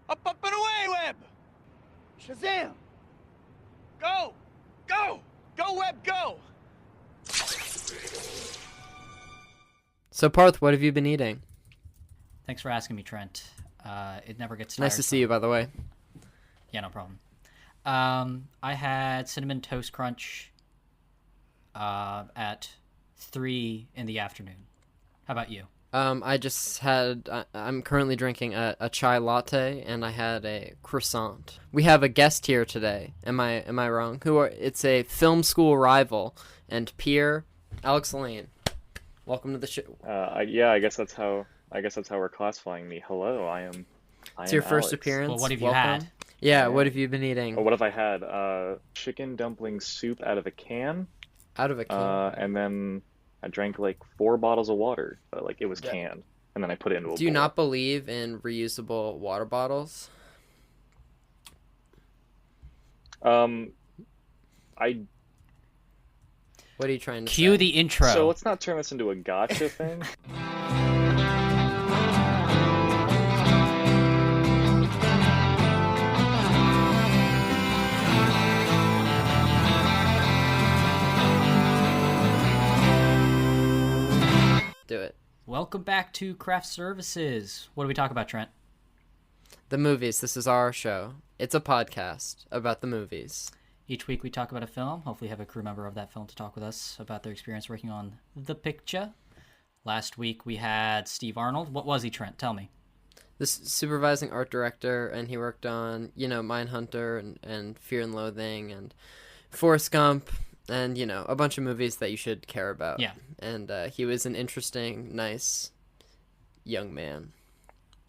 Up and away, Webb! Shazam! Go! Go! Go, Webb, go! So, Parth, what have you been eating? Thanks for asking me, Trent. It never gets tired. Nice to see you, by the way. Yeah, no problem. I had Cinnamon Toast Crunch at 3 in the afternoon. How about you? I'm currently drinking a chai latte, and I had a croissant. We have a guest here today. Am I wrong? It's a film school rival and peer, Alex Lane. Welcome to the show. Yeah, I guess that's how we're classifying me. Hello, I am It's your first Alex. appearance. Well, what have you Welcome. had? Yeah, what have you been eating? What have I had? Chicken dumpling soup out of a can. Out of a can. And then I drank like 4 bottles of water, but like it was canned, and then I put it into a Do you bowl. not believe in reusable water bottles? I What are you trying to Cue say? the intro. So let's not turn this into a gotcha thing. Do it. Welcome back to Craft Services. What do we talk about, Trent? The movies. This is our show. It's a podcast about the movies. Each week we talk about a film. Hopefully have a crew member of that film to talk with us about their experience working on the picture. Last week we had Steve Arnold. What was he, Trent? Tell me. This supervising art director, and he worked on, Mindhunter and Fear and Loathing and Forrest Gump and, a bunch of movies that you should care about. Yeah. And he was an interesting, nice young man.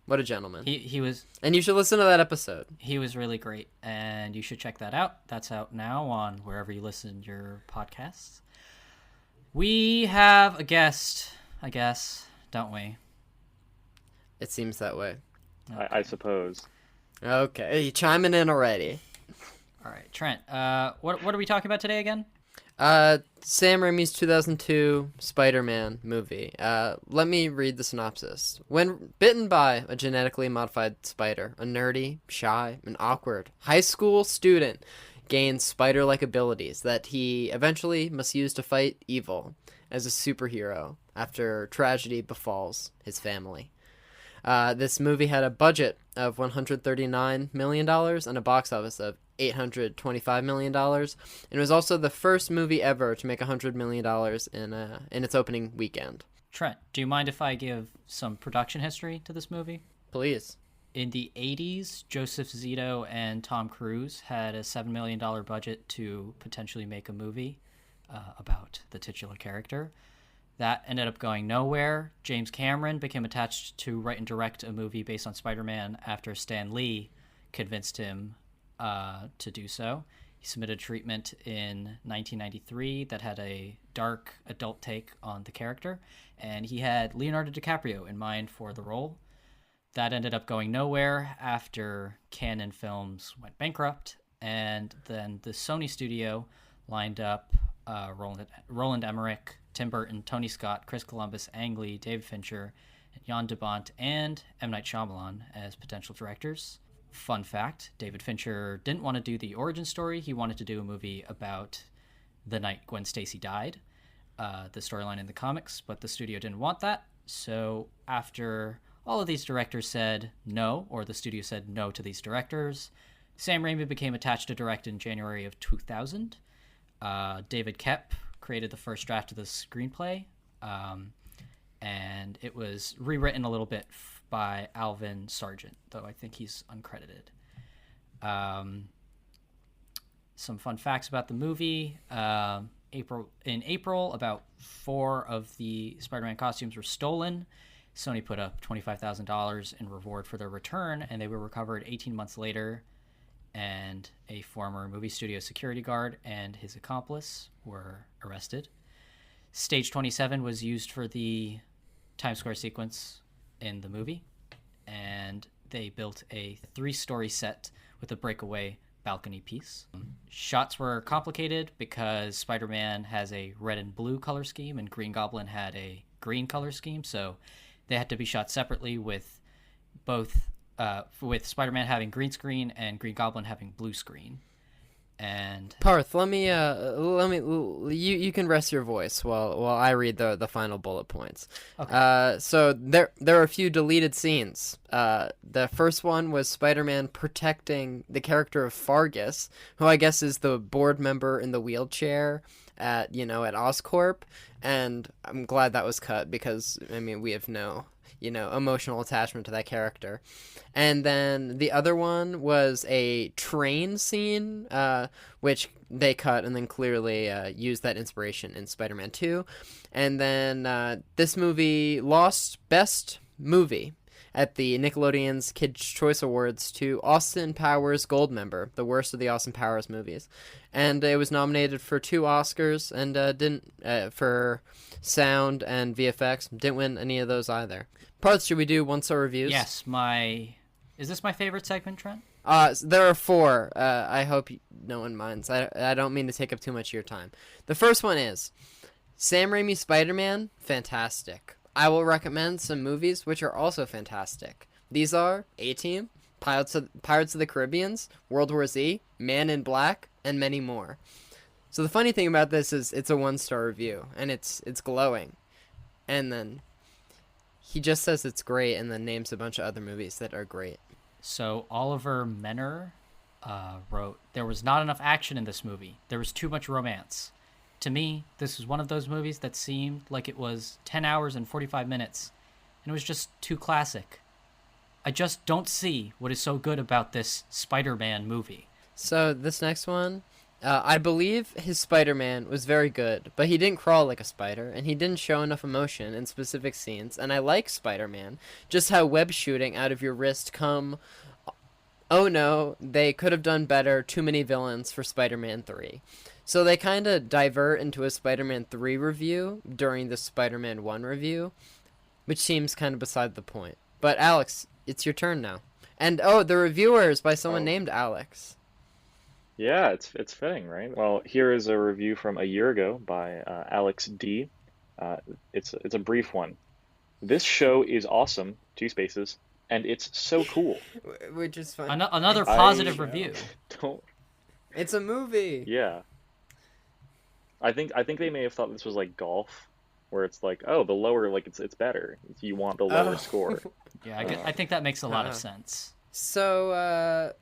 What a gentleman. He was And you should listen to that episode. He was really great, and you should check that out. That's out now on wherever you listen to your podcasts. We have a guest, I guess, don't we? It seems that way. I suppose. Okay, you chiming in already. All right, Trent, what are we talking about today again? Sam Raimi's 2002 Spider-Man movie. Let me read the synopsis. When bitten by a genetically modified spider, a nerdy, shy, and awkward high school student gains spider-like abilities that he eventually must use to fight evil as a superhero after tragedy befalls his family. This movie had a budget of $139 million and a box office of $825 million. And it was also the first movie ever to make $100 million in its opening weekend. Trent, do you mind if I give some production history to this movie? Please. In the 80s, Joseph Zito and Tom Cruise had a $7 million budget to potentially make a movie about the titular character. That ended up going nowhere. James Cameron became attached to write and direct a movie based on Spider-Man after Stan Lee convinced him to do so. He submitted treatment in 1993 that had a dark adult take on the character, and he had Leonardo DiCaprio in mind for the role. That ended up going nowhere after Canon Films went bankrupt, and then the Sony studio lined up Roland Emmerich, Tim Burton, Tony Scott, Chris Columbus, Ang Lee, David Fincher, Jan de Bont, and M. Night Shyamalan as potential directors. Fun fact, David Fincher didn't want to do the origin story. He wanted to do a movie about the night Gwen Stacy died, the storyline in the comics, but the studio didn't want that. So after all of these directors said no, or the studio said no to these directors, Sam Raimi became attached to direct in January of 2000. David Koepp created the first draft of the screenplay, and it was rewritten a little bit by Alvin Sargent, though I think he's uncredited. Some fun facts about the movie. In April, about 4 of the Spider-Man costumes were stolen. Sony put up $25,000 in reward for their return, and they were recovered 18 months later, and a former movie studio security guard and his accomplice were arrested. Stage 27 was used for the Times Square sequence in the movie, and they built a 3-story set with a breakaway balcony piece. Shots were complicated because Spider-Man has a red and blue color scheme and Green Goblin had a green color scheme, so they had to be shot separately with both with Spider-Man having green screen and Green Goblin having blue screen. And Parth, you can rest your voice while I read the final bullet points. Okay. So there are a few deleted scenes. The first one was Spider-Man protecting the character of Fargus, who I guess is the board member in the wheelchair at Oscorp, and I'm glad that was cut because we have no emotional attachment to that character. And then the other one was a train scene, which they cut and then clearly used that inspiration in Spider-Man 2. And then this movie lost Best Movie at the Nickelodeon's Kids' Choice Awards to Austin Powers Goldmember, the worst of the Austin Powers movies. And it was nominated for 2 Oscars and didn't for sound and VFX. Didn't win any of those either. Parts, should we do 1-star reviews? Yes, is this my favorite segment, Trent? There are 4. I hope no one minds. I don't mean to take up too much of your time. The first one is Sam Raimi Spider-Man, fantastic. I will recommend some movies which are also fantastic. These are A-Team, Pirates of the Caribbean, World War Z, Man in Black, and many more. So the funny thing about this is it's a 1-star review, and it's glowing. And then he just says it's great and then names a bunch of other movies that are great. So Oliver Menner wrote, "There was not enough action in this movie. There was too much romance. To me, this was one of those movies that seemed like it was 10 hours and 45 minutes, and it was just too classic. I just don't see what is so good about this Spider-Man movie." So this next one, I believe his Spider-Man was very good, but he didn't crawl like a spider, and he didn't show enough emotion in specific scenes, and I like Spider-Man. Just how web shooting out of your wrist come... Oh no, they could have done better, too many villains for Spider-Man 3. So they kind of divert into a Spider-Man 3 review during the Spider-Man 1 review, which seems kind of beside the point. But Alex, it's your turn now. And the reviewer is by someone named Alex. Yeah, it's fitting, right? Well, here is a review from a year ago by Alex D. It's a brief one. "This show is awesome, 2 spaces, and it's so cool." Which is fun. Another positive review. Don't. It's a movie. Yeah. I think they may have thought this was like golf, where it's like, oh, the lower, like it's better. You want the lower score. Yeah, I think that makes a lot of sense. So,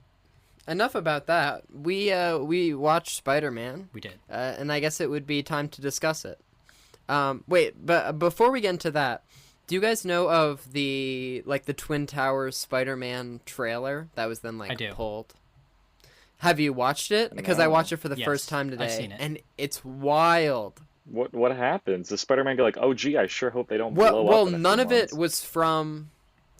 enough about that. We watched Spider-Man. We did. And I guess it would be time to discuss it. Wait, but before we get into that, do you guys know of the Twin Towers Spider-Man trailer that was then I do. pulled? Have you watched it? Because I watched it for the first time today, I've seen it. and it's wild. What happens? Does Spider-Man go like, oh gee, I sure hope they don't blow up? Well, in a none few of it months? was from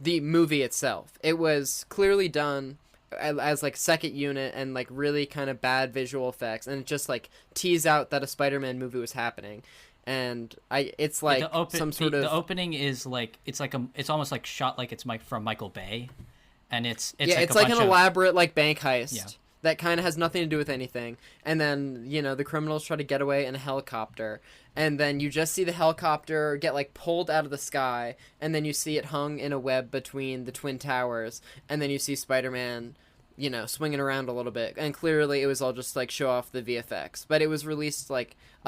the movie itself. It was clearly done as second unit and really kind of bad visual effects, and it just teased out that a Spider-Man movie was happening. And it's the opening is it's almost like shot like it's from Michael Bay, and it's an elaborate bank heist. Yeah. That kind of has nothing to do with anything. And then, the criminals try to get away in a helicopter. And then you just see the helicopter get, pulled out of the sky. And then you see it hung in a web between the Twin Towers. And then you see Spider-Man, swinging around a little bit. And clearly it was all just, show off the VFX. But it was released, a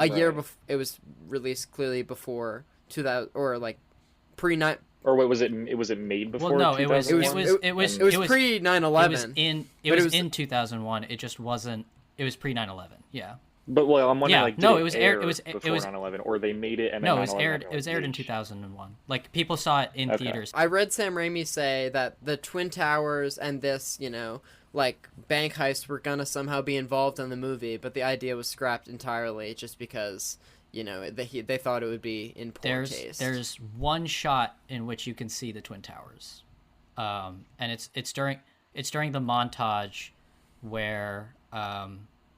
year before. It was released clearly before 2000, or, pre-9... Or what was it? Was it made before? Well, no, it was pre 9/11. It was in 2001. It just wasn't. It was pre 9/11. Yeah. But I'm wondering, did it was air aired. It was before 9/11, or they made it and no, then it was 9/11 aired. It was aired in 2001. People saw it in theaters. I read Sam Raimi say that the Twin Towers and this, bank heist were gonna somehow be involved in the movie, but the idea was scrapped entirely just because. They thought it would be in poor taste. There's one shot in which you can see the Twin Towers, and it's during the montage where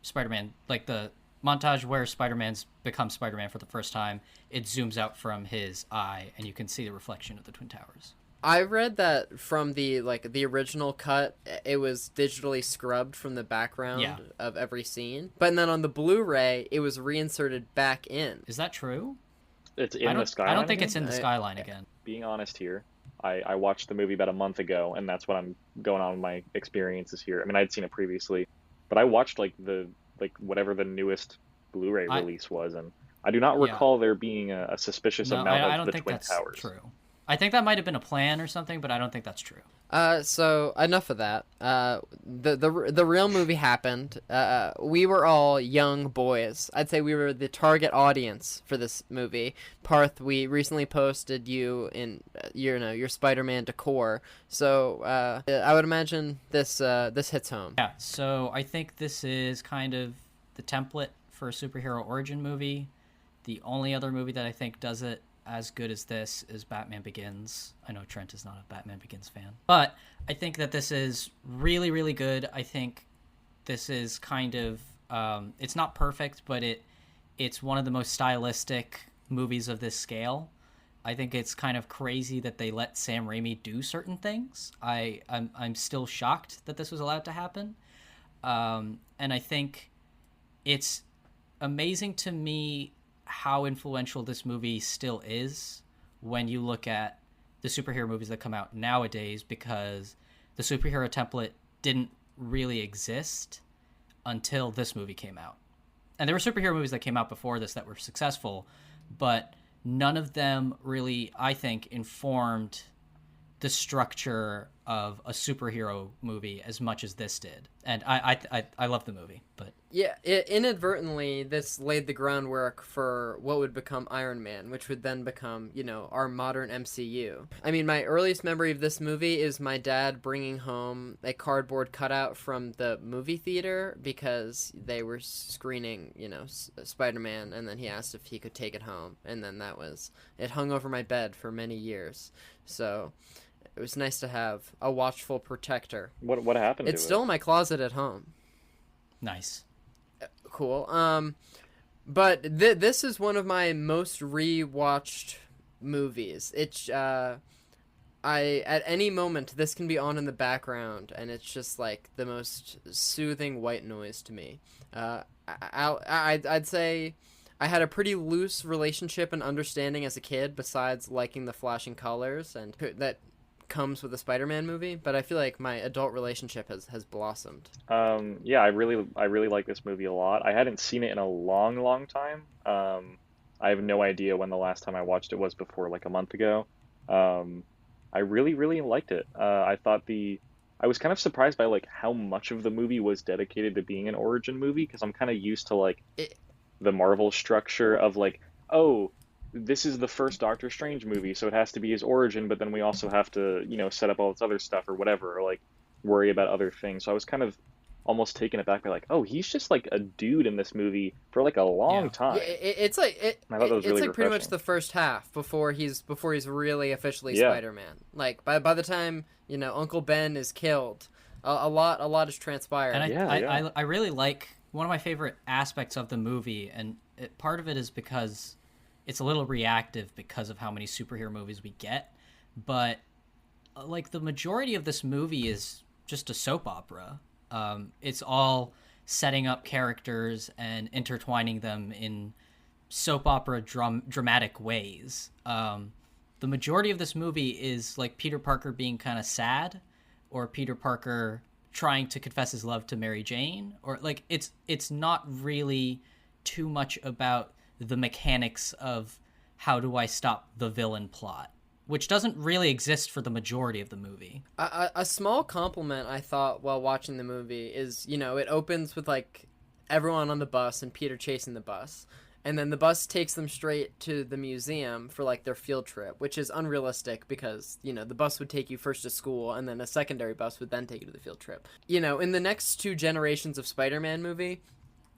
Spider-Man, the montage where Spider-Man's becomes Spider-Man for the first time. It zooms out from his eye, and you can see the reflection of the Twin Towers. I read that from the original cut, it was digitally scrubbed from the background of every scene. But then on the Blu-ray, it was reinserted back in. Is that true? It's in the skyline. I don't think it's in the skyline again. Being honest here, I watched the movie about a month ago, and that's what I'm going on with my experiences here. I mean, I'd seen it previously, but I watched like whatever the newest Blu-ray I release was, and I do not yeah. recall there being a suspicious No, amount I of don't the think Twin that's Towers. true. I think that might have been a plan or something, but I don't think that's true. So enough of that. The real movie happened. We were all young boys. I'd say we were the target audience for this movie. Parth, we recently posted you in your Spider-Man decor. So I would imagine this hits home. Yeah. So I think this is kind of the template for a superhero origin movie. The only other movie that I think does it as good as this is Batman Begins. I know Trent is not a Batman Begins fan, but I think that this is really, really good. I think this is kind of it's not perfect, but it's one of the most stylistic movies of this scale. I think it's kind of crazy that they let Sam Raimi do certain things. I'm still shocked that this was allowed to happen, and I think it's amazing to me how influential this movie still is when you look at the superhero movies that come out nowadays, because the superhero template didn't really exist until this movie came out. And there were superhero movies that came out before this that were successful, but none of them really, I think, informed the structure of a superhero movie as much as this did. And I love the movie, but Yeah, inadvertently, this laid the groundwork for what would become Iron Man, which would then become, our modern MCU. I mean, my earliest memory of this movie is my dad bringing home a cardboard cutout from the movie theater because they were screening, Spider-Man, and then he asked if he could take it home, and then it hung over my bed for many years. So it was nice to have a watchful protector. What happened to it? It's still in my closet at home. nice. Cool. But this is one of my most rewatched movies. It's at any moment this can be on in the background, and it's just like the most soothing white noise to me. I'd say I had a pretty loose relationship and understanding as a kid, besides liking the flashing colors, and that comes with a Spider-Man movie, but I feel like my adult relationship has blossomed. Yeah, I really like this movie a lot. I hadn't seen it in a long time. I have no idea when the last time I watched it was, before like a month ago. I really liked it. I was kind of surprised by like how much of the movie was dedicated to being an origin movie, because I'm kind of used to like the Marvel structure of like, oh, this is the first Doctor Strange movie, so it has to be his origin, but then we also have to, set up all this other stuff or whatever, or like worry about other things. So I was kind of almost taken aback by like, oh, he's just like a dude in this movie for like a long time. Yeah, it's like I thought that was it's really like pretty much refreshing. the first half before he's really officially Yeah. Spider-Man. Like by the time Uncle Ben is killed, a lot has transpired. And Yeah. I really like, one of my favorite aspects of the movie, and part of it is because it's a little reactive because of how many superhero movies we get, but like the majority of this movie is just a soap opera. It's all setting up characters and intertwining them in soap opera dramatic ways. The majority of this movie is like Peter Parker being kind of sad, or Peter Parker trying to confess his love to Mary Jane, or like it's not really too much about the mechanics of how do I stop the villain plot, which doesn't really exist for the majority of the movie. A small compliment I thought while watching the movie is, it opens with like everyone on the bus and Peter chasing the bus, and then the bus takes them straight to the museum for like their field trip, which is unrealistic because, the bus would take you first to school and then a secondary bus would then take you to the field trip. In the next two generations of Spider-Man movie,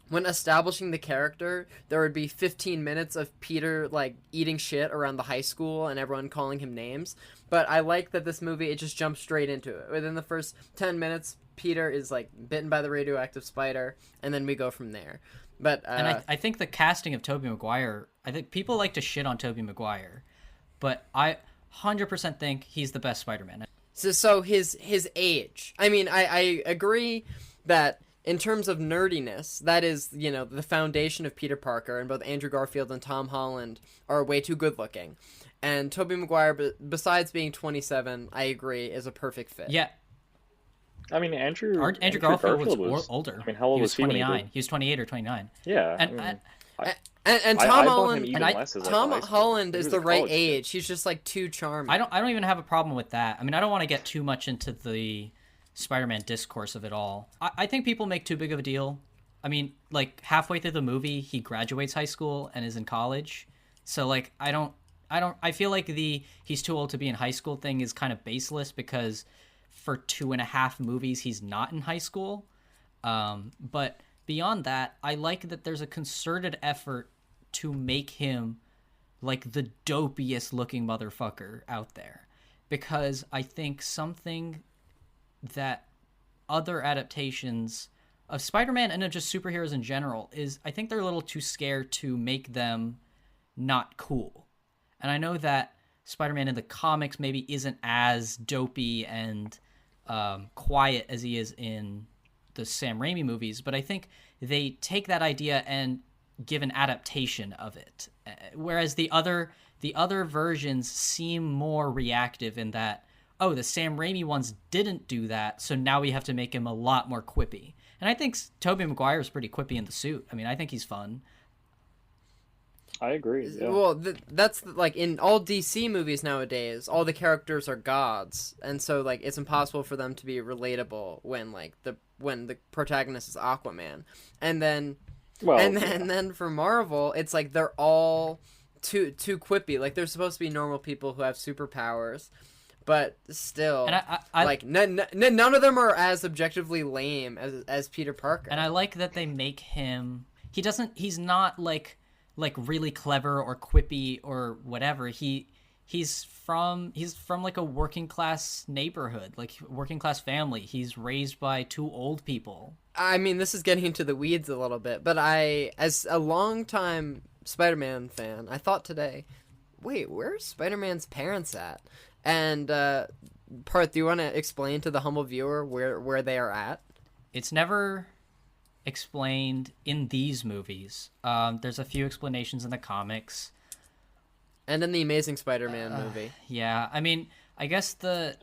when establishing the character, there would be 15 minutes of Peter, like, eating shit around the high school and everyone calling him names. But I like that this movie, it just jumps straight into it. Within the first 10 minutes, Peter is, like, bitten by the radioactive spider, and then we go from there. But and I think the casting of Tobey Maguire, I think people like to shit on Tobey Maguire, but I 100% think he's the best Spider-Man. So his age. I mean, I agree that in terms of nerdiness, that is, the foundation of Peter Parker, and both Andrew Garfield and Tom Holland are way too good looking. And Tobey Maguire, besides being 27, I agree, is a perfect fit. Yeah. I mean, Andrew Garfield was older. I mean, how old was he when he 29. He was 28 or 29. Yeah. And Tom Holland is the right age. He's just like too charming. I don't even have a problem with that. I mean, I don't want to get too much into the Spider-Man discourse of it all. I think people make too big of a deal. I mean, like halfway through the movie, he graduates high school and is in college. So like, I feel like the he's too old to be in high school thing is kind of baseless, because for 2.5 movies, he's not in high school. But beyond that, I like that there's a concerted effort to make him like the dopiest looking motherfucker out there, because I think something that other adaptations of Spider-Man and of just superheroes in general is, I think they're a little too scared to make them not cool. And I know that Spider-Man in the comics maybe isn't as dopey and quiet as he is in the Sam Raimi movies, but I think they take that idea and give an adaptation of it, whereas the other versions seem more reactive in that, oh, the Sam Raimi ones didn't do that, so now we have to make him a lot more quippy. And I think Tobey Maguire is pretty quippy in the suit. I mean, I think he's fun. I agree. Yeah. Well, that's like in all DC movies nowadays, all the characters are gods, and so like it's impossible for them to be relatable when the protagonist is Aquaman, and then for Marvel, it's like they're all too quippy. Like they're supposed to be normal people who have superpowers, but still, and I like none of them are as objectively lame as Peter Parker. And I like that they make him. He's not like really clever or quippy or whatever. He's from like a working class neighborhood, like working class family. He's raised by 2 old people. I mean, this is getting into the weeds a little bit, but as a longtime Spider-Man fan, I thought today, wait, where's Spider-Man's parents at? And Parth, do you want to explain to the humble viewer where they are at? It's never explained in these movies. There's a few explanations in the comics. And in the Amazing Spider-Man movie. Yeah, I mean, I guess the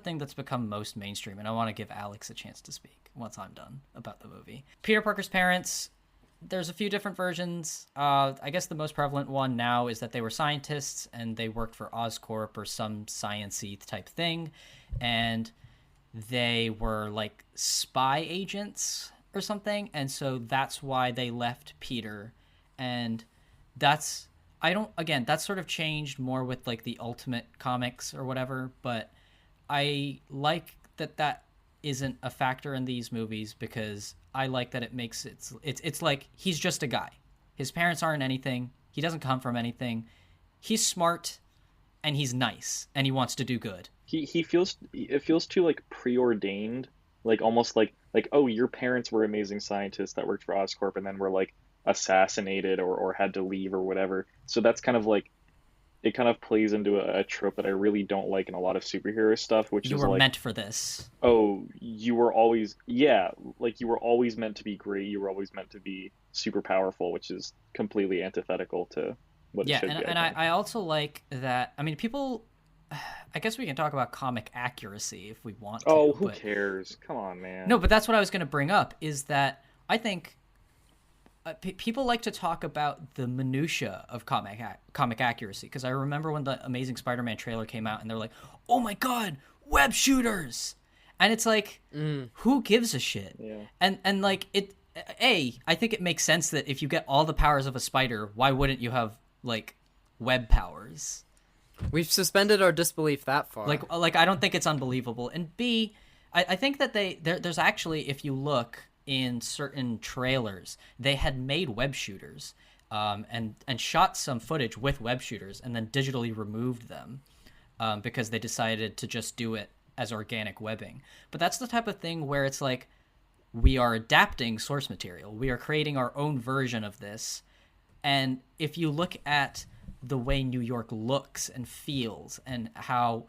thing that's become most mainstream, and I want to give Alex a chance to speak once I'm done about the movie. Peter Parker's parents, there's a few different versions. I guess the most prevalent one now is that they were scientists and they worked for Oscorp or some science-y type thing, and they were like spy agents or something, and so that's why they left Peter. And that's sort of changed more with like the Ultimate comics or whatever, but I like that isn't a factor in these movies, because I like that it makes it's like he's just a guy. His parents aren't anything. He doesn't come from anything. He's smart and he's nice and he wants to do good. It feels too like preordained, like almost like oh, your parents were amazing scientists that worked for Oscorp and then were like assassinated or had to leave or whatever. So that's kind of like, it kind of plays into a trope that I really don't like in a lot of superhero stuff, which is like, you were meant for this. Oh, you were always meant to be great. You were always meant to be super powerful, which is completely antithetical to what it should be. And I also like that. I mean, people, I guess we can talk about comic accuracy if we want to. Oh, who cares? Come on, man. No, but that's what I was going to bring up, is that I think people like to talk about the minutia of comic accuracy, because I remember when the Amazing Spider-Man trailer came out and they're like, oh my god, web shooters, and it's like, who gives a shit? Yeah. And like I think it makes sense that if you get all the powers of a spider, why wouldn't you have like web powers? We've suspended our disbelief that far. Like I don't think it's unbelievable. And B, I think that there's actually, if you look in certain trailers, they had made web shooters and shot some footage with web shooters and then digitally removed them because they decided to just do it as organic webbing. But that's the type of thing where it's like, we are adapting source material. We are creating our own version of this. And if you look at the way New York looks and feels, and how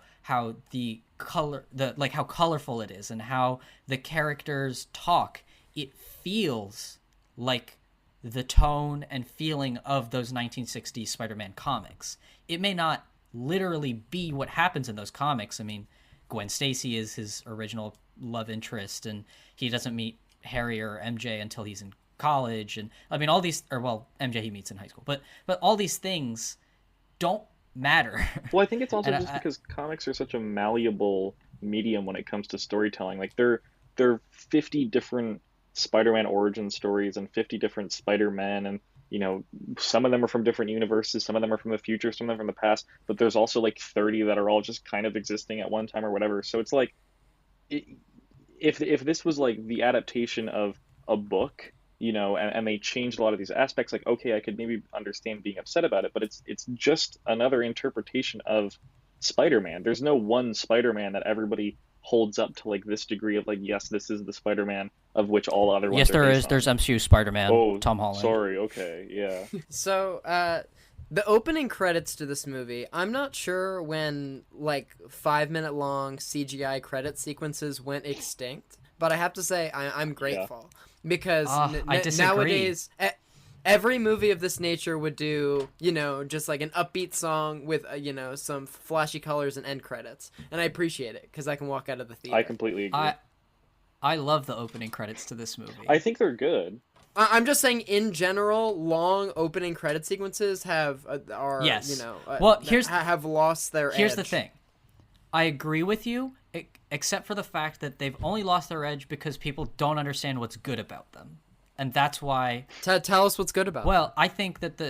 the color, how colorful it is, and how the characters talk. It feels like the tone and feeling of those 1960s Spider-Man comics. It may not literally be what happens in those comics. I mean, Gwen Stacy is his original love interest, and he doesn't meet Harry or MJ until he's in college. And I mean, all these, or well, MJ he meets in high school, but all these things don't matter. Well, I think it's also just because comics are such a malleable medium when it comes to storytelling. Like there are 50 different Spider-Man origin stories and 50 different Spider-Men, and you know, some of them are from different universes, some of them are from the future, some of them from the past, but there's also like 30 that are all just kind of existing at one time or whatever. So it's like, if this was like the adaptation of a book, you know, and they changed a lot of these aspects, like, okay, I could maybe understand being upset about it, but it's just another interpretation of Spider-Man. There's no one Spider-Man that everybody holds up to like this degree of like, yes, this is the Spider-Man of which all other ones yes, are there based is. on. There's MCU Spider-Man, Tom Holland. Sorry, okay, yeah. So, the opening credits to this movie, I'm not sure when, like, 5-minute long CGI credit sequences went extinct, but I have to say I'm grateful. Because I disagree. Nowadays, every movie of this nature would do, you know, just like an upbeat song with, you know, some flashy colors and end credits. And I appreciate it, because I can walk out of the theater. I completely agree. I love the opening credits to this movie. I think they're good. I'm just saying, in general, long opening credit sequences have lost their Here's edge. the thing. I agree with you, except for the fact that they've only lost their edge because people don't understand what's good about them. And that's why... Tell us what's good about them. Well, I think that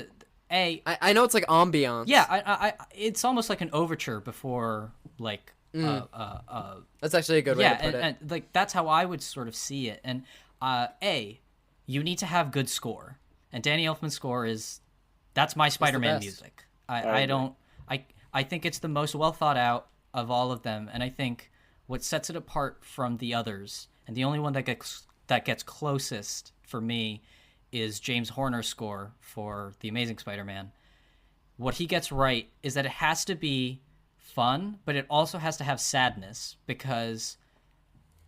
I know it's like ambiance. Yeah, I it's almost like an overture before, like... That's actually a good way to put it. And like, that's how I would sort of see it. And, you need to have good score. And Danny Elfman's score that's my Spider-Man music. I think it's the most well thought out of all of them. And I think what sets it apart from the others, and the only one that gets closest for me, is James Horner's score for The Amazing Spider-Man. What he gets right is that it has to be fun, but it also has to have sadness, because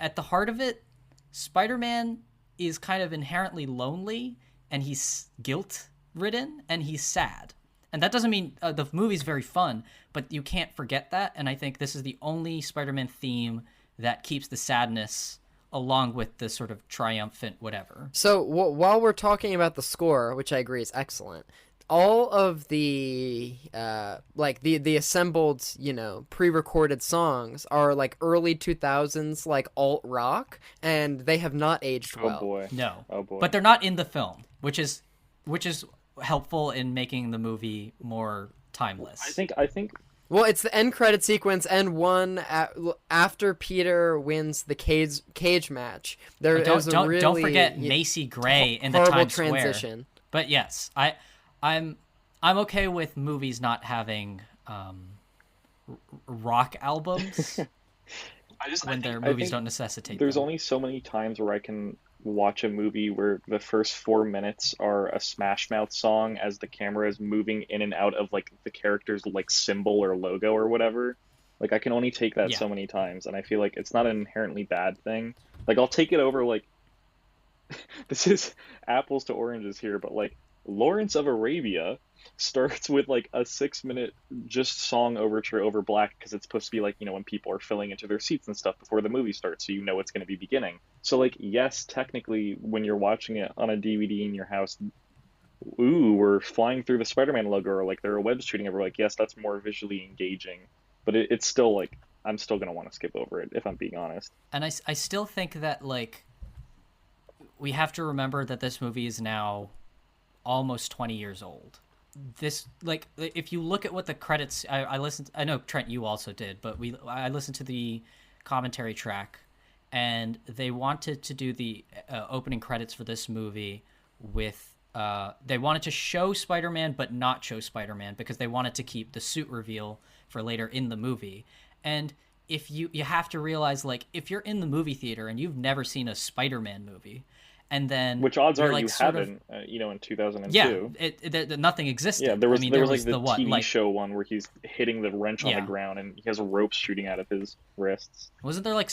at the heart of it, Spider-Man is kind of inherently lonely, and he's guilt-ridden, and he's sad. And that doesn't mean the movie's very fun, but you can't forget that, and I think this is the only Spider-Man theme that keeps the sadness along with the sort of triumphant whatever. So while we're talking about the score, which I agree is excellent, all of the the assembled, you know, pre-recorded songs are like early 2000s like alt rock, and they have not aged well. Oh boy. No. Oh boy. But they're not in the film, which is helpful in making the movie more timeless. I think Well, it's the end credit sequence and one after Peter wins the cage match. Don't forget Macy Gray in the Times transition. Square. But yes, I'm okay with movies not having rock albums when their movies don't necessitate. There's them. only so many times where I can watch a movie where the first 4 minutes are a Smash Mouth song as the camera is moving in and out of like the character's like symbol or logo or whatever. Like I can only take that so many times, and I feel like it's not an inherently bad thing. Like I'll take it over like this is apples to oranges here, but like Lawrence of Arabia starts with like a 6-minute just song overture over black because it's supposed to be like, you know, when people are filling into their seats and stuff before the movie starts, so you know it's going to be beginning. So like, yes, technically when you're watching it on a DVD in your house, ooh, we're flying through the Spider-Man logo, or like there are webs shooting everywhere, like yes, that's more visually engaging, but it's still like I'm still going to want to skip over it if I'm being honest. And I still think that like we have to remember that this movie is now almost 20 years old. This, like, if you look at what the credits, I listened, I know Trent, you also did, but I listened to the commentary track, and they wanted to do the opening credits for this movie with, they wanted to show Spider-Man, but not show Spider-Man, because they wanted to keep the suit reveal for later in the movie. And if you have to realize, like, if you're in the movie theater and you've never seen a Spider-Man movie, and then Which odds you're, are like, you sort of- haven't, in 2002. Yeah, nothing existed. Yeah, there was I mean, there there was like was the the what, TV like, show one where he's hitting the wrench on the yeah. ground and he has ropes shooting out of his wrists. Wasn't there like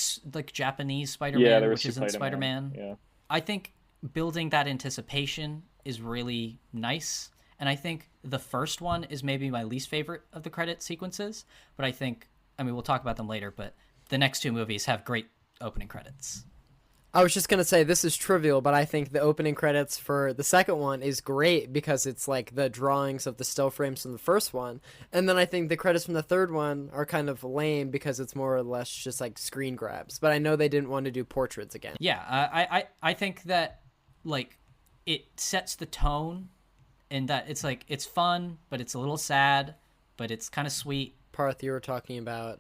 Japanese Yeah, Spider-Man, there was which isn't Spider-Man. Spider-Man? Yeah. I think building that anticipation is really nice, and I think the first one is maybe my least favorite of the credit sequences. But I mean, we'll talk about them later. But the next two movies have great opening credits. I was just going to say this is trivial, but I think the opening credits for the second one is great because it's like the drawings of the still frames from the first one. And then I think the credits from the third one are kind of lame because it's more or less just like screen grabs. But I know they didn't want to do portraits again. Yeah, I think that like it sets the tone in that it's like it's fun, but it's a little sad, but it's kind of sweet. Parth, you were talking about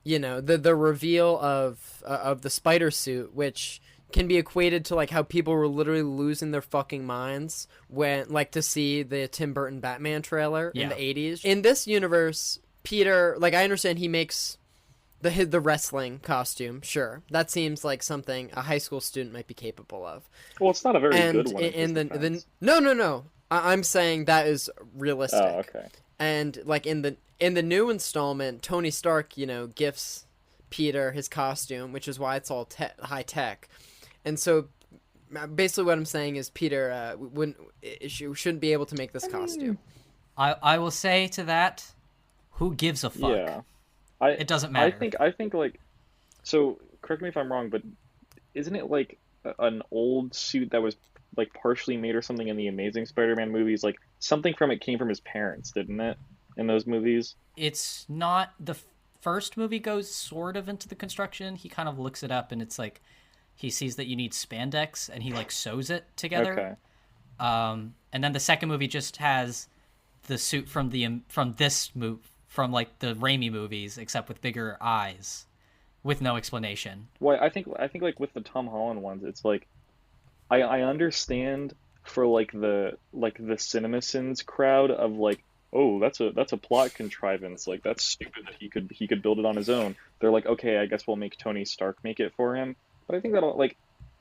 the reveal of the spider suit, which can be equated to like how people were literally losing their fucking minds when like to see the Tim Burton Batman trailer in the 80s. In this universe, Peter, like I understand he makes the wrestling costume, sure. That seems like something a high school student might be capable of. Well, it's not a very good one. No. I'm saying that is realistic. Oh, okay. And like in the new installment, Tony Stark, gifts Peter his costume, which is why it's all high tech. And so basically what I'm saying is Peter shouldn't be able to make this costume. I will say to that, who gives a fuck? Yeah. It doesn't matter. I think like, so correct me if I'm wrong, but isn't it like an old suit that was like partially made or something in the Amazing Spider-Man movies? Like something from it came from his parents, didn't it? In those movies, it's not the first movie goes sort of into the construction. He kind of looks it up, and it's like he sees that you need spandex, and he like sews it together. Okay. And then the second movie just has the suit from this movie from like the Raimi movies, except with bigger eyes, with no explanation. Well, I think like with the Tom Holland ones, it's like I understand for like the CinemaSins crowd of like, oh, that's a plot contrivance. Like that's stupid that he could build it on his own. They're like, okay, I guess we'll make Tony Stark make it for him. But I think that like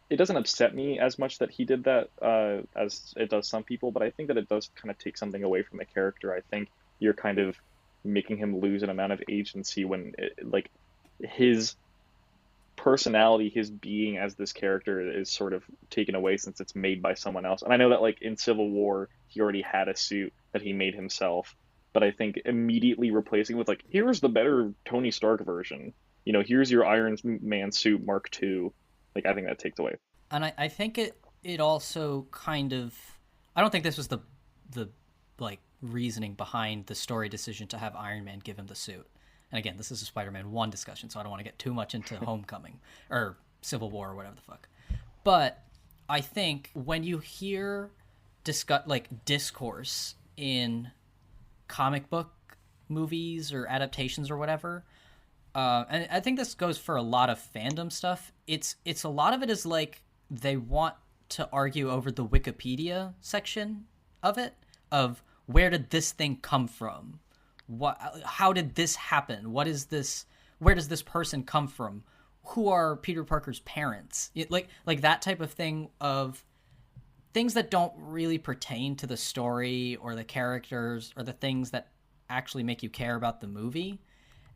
it doesn't upset me as much that he did that as it does some people. But I think that it does kind of take something away from the character. I think you're kind of making him lose an amount of agency when like his personality, his being as this character is sort of taken away since it's made by someone else. And I know that like in Civil War he already had a suit that he made himself, but I think immediately replacing with like, here's the better Tony Stark version, here's your Iron Man suit Mark II, like I think that takes away. And I think it also kind of, I don't think this was the like reasoning behind the story decision to have Iron Man give him the suit. And again, this is a Spider-Man 1 discussion, so I don't want to get too much into Homecoming or Civil War or whatever the fuck. But I think when you hear discourse in comic book movies or adaptations or whatever, and I think this goes for a lot of fandom stuff, it's a lot of it is like they want to argue over the Wikipedia section of it, of where did this thing come from? How did this happen? What is this? Where does this person come from? Who are Peter Parker's parents? Like that type of thing, of things that don't really pertain to the story or the characters or the things that actually make you care about the movie.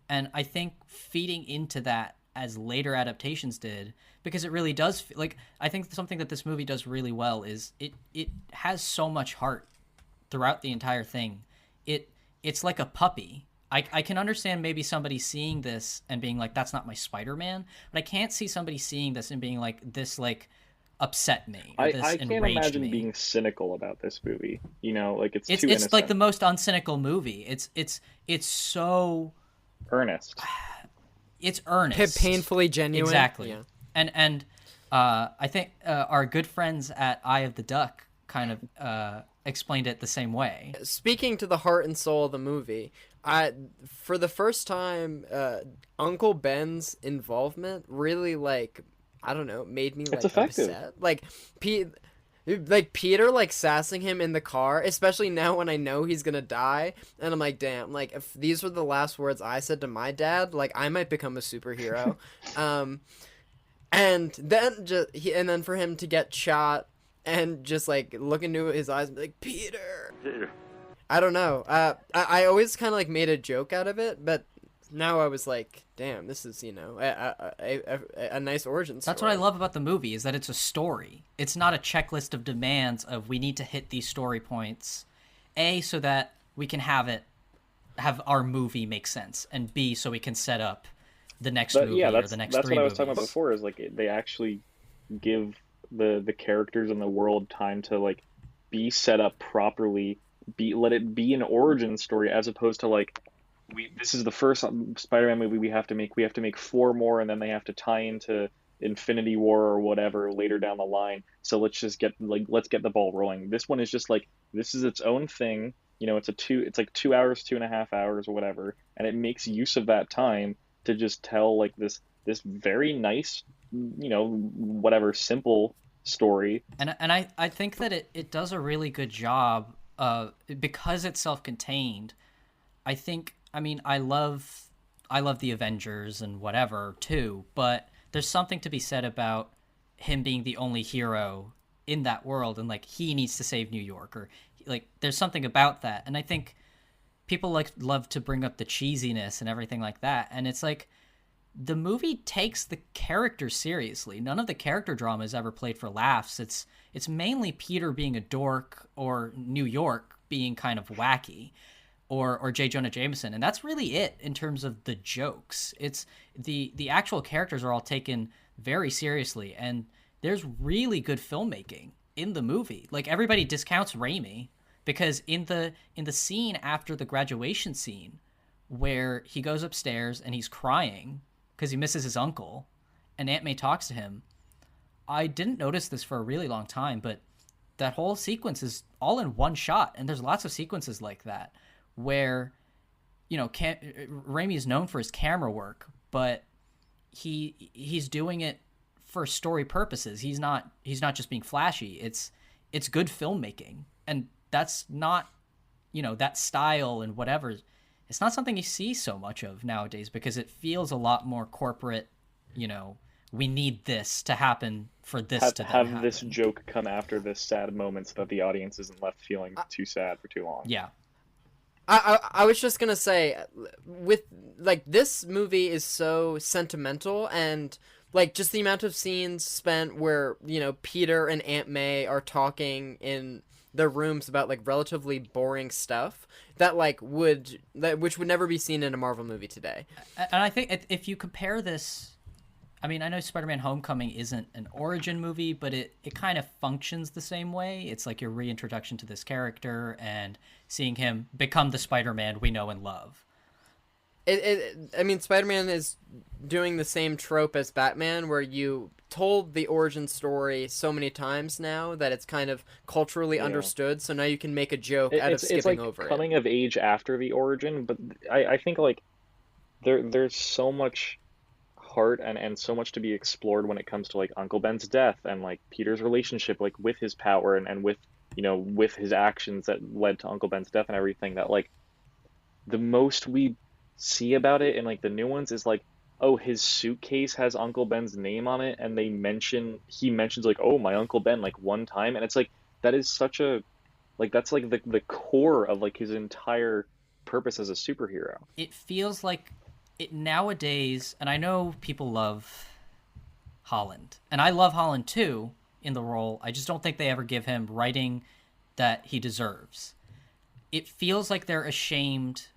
And I think feeding into that as later adaptations did, because it really does like, I think something that this movie does really well is it has so much heart throughout the entire thing. It's like a puppy. I can understand maybe somebody seeing this and being like, that's not my Spider-Man, but I can't see somebody seeing this and being like, this like upset me. Or this I can't imagine being cynical about this movie. Like it's too innocent. It's like the most uncynical movie. It's so earnest. It's earnest. Painfully genuine. Exactly. Yeah. And I think our good friends at Eye of the Duck kind of explained it the same way. Speaking to the heart and soul of the movie, for the first time, Uncle Ben's involvement really, like, I don't know, made me like upset. Like Peter like sassing him in the car, especially now when I know he's gonna die, and I'm like, damn, like if these were the last words I said to my dad, like I might become a superhero. And then and then for him to get shot and just like look into his eyes and be like, Peter. I don't know. I always kind of like made a joke out of it, but now I was like, damn, this is, you know, a nice origin story. That's what I love about the movie, is that it's a story. It's not a checklist of demands of we need to hit these story points, A, so that we can have our movie make sense, and B, so we can set up the next movie or the next three movies. That's what I was talking about before, is like they actually give the characters in the world time to like be set up properly, let it be an origin story, as opposed to like, this is the first Spider-Man movie we have to make 4 more, and then they have to tie into Infinity War or whatever later down the line. So let's get the ball rolling. This one is just like, this is its own thing. You know, it's like 2 hours, 2.5 hours or whatever, and it makes use of that time to just tell like this very nice, you know, whatever, simple story. And I think that it does a really good job because it's self-contained. I love the Avengers and whatever too, but there's something to be said about him being the only hero in that world, and like he needs to save New York, or like there's something about that. And I think people love to bring up the cheesiness and everything like that, and it's like the movie takes the characters seriously. None of the character drama is ever played for laughs. It's mainly Peter being a dork, or New York being kind of wacky, or J. Jonah Jameson, and that's really it in terms of the jokes. It's the actual characters are all taken very seriously, and there's really good filmmaking in the movie. Like, everybody discounts Raimi, because in the scene after the graduation scene, where he goes upstairs and he's crying because he misses his uncle, and Aunt May talks to him, I didn't notice this for a really long time, but that whole sequence is all in one shot, and there's lots of sequences like that where, you know, Raimi is known for his camera work, but he's doing it for story purposes. He's not just being flashy. It's good filmmaking, and that's not, you know, that style and whatever. It's not something you see so much of nowadays, because it feels a lot more corporate. You know, we need this to happen for this to happen. Have this joke come after this sad moment so that the audience isn't left feeling too sad for too long. Yeah. I was just gonna say, with like, this movie is so sentimental, and like just the amount of scenes spent where, you know, Peter and Aunt May are talking in their rooms about like relatively boring stuff that which would never be seen in a Marvel movie today. And I think if you compare this, I mean, I know Spider-Man Homecoming isn't an origin movie, but it kind of functions the same way. It's like your reintroduction to this character and seeing him become the Spider-Man we know and love. I mean, Spider-Man is doing the same trope as Batman, where you told the origin story so many times now that it's kind of culturally understood, so now you can make a joke out of skipping over it. It's like coming of age after the origin, but I think like there's so much heart and so much to be explored when it comes to like Uncle Ben's death, and like Peter's relationship like with his power and with, you know, with his actions that led to Uncle Ben's death and everything, that like the most we see about it in like the new ones is like, oh, his suitcase has Uncle Ben's name on it, and he mentions like, oh, my Uncle Ben, like one time, and it's like, that is such a, like, that's like the core of like his entire purpose as a superhero. It feels like it nowadays, and I know people love Holland, and I love Holland too in the role. I just don't think they ever give him writing that he deserves. It feels like they're ashamed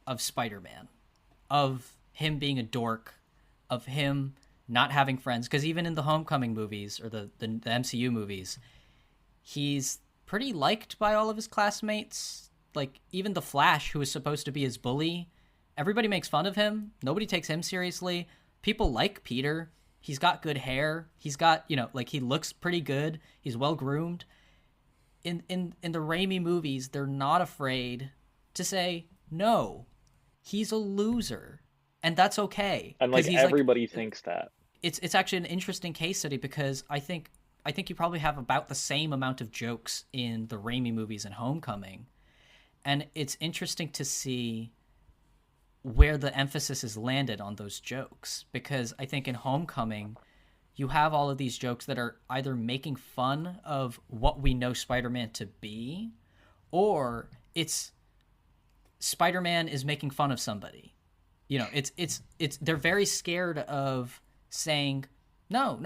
of Spider-Man, of him being a dork, of him not having friends, because even in the Homecoming movies, or the MCU movies, he's pretty liked by all of his classmates. Like, even the Flash, who is supposed to be his bully, everybody makes fun of him. Nobody takes him seriously. People like Peter. He's got good hair. He's got, you know, like, he looks pretty good. He's well groomed. In the Raimi movies, they're not afraid to say, no, he's a loser. And that's okay. And like, everybody thinks that. It's actually an interesting case study, because I think you probably have about the same amount of jokes in the Raimi movies and Homecoming. And it's interesting to see where the emphasis is landed on those jokes, because I think in Homecoming you have all of these jokes that are either making fun of what we know Spider-Man to be, or it's Spider-Man is making fun of somebody. You know, it's they're very scared of saying, no.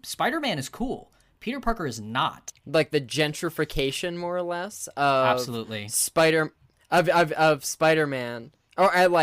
Spider-Man is cool. Peter Parker is not. Like the gentrification, more or less, of Absolutely. of Spider-Man, or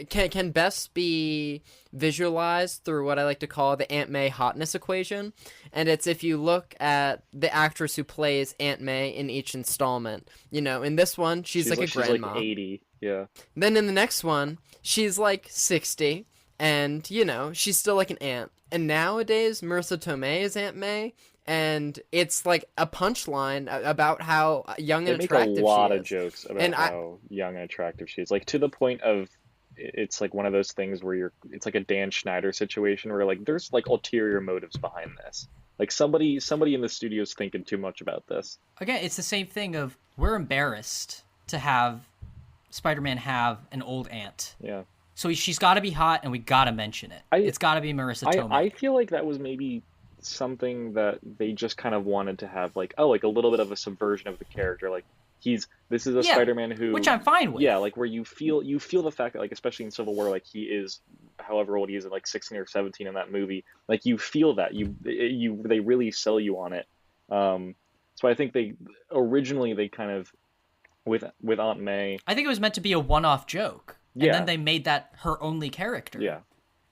can best be visualized through what I like to call the Aunt May hotness equation. And it's if you look at the actress who plays Aunt May in each installment. You know, in this one, she's like a grandma. She's like 80, yeah. Then in the next one, she's like 60, and, you know, she's still like an aunt. And nowadays, Marissa Tomei is Aunt May, and it's like a punchline about how young and attractive she is. They make a lot of jokes about how young and attractive she is. Like, to the point of, it's like one of those things where it's like a Dan Schneider situation where like there's like ulterior motives behind this. Like somebody in the studio's thinking too much about this. Again, it's the same thing of we're embarrassed to have Spider-Man have an old aunt. Yeah. So she's got to be hot, and we got to mention it. It's got to be Marissa Tomei. I feel like that was maybe something that they just kind of wanted to have, like, like a little bit of a subversion of the character. Like, this is a Spider-Man who, which I'm fine with. Yeah, like where you feel the fact that, like, especially in Civil War, like he is however old he is, like 16 or 17 in that movie. Like you feel that they really sell you on it. So I think they kind of with Aunt May. I think it was meant to be a one-off joke. And then they made that her only character. Yeah.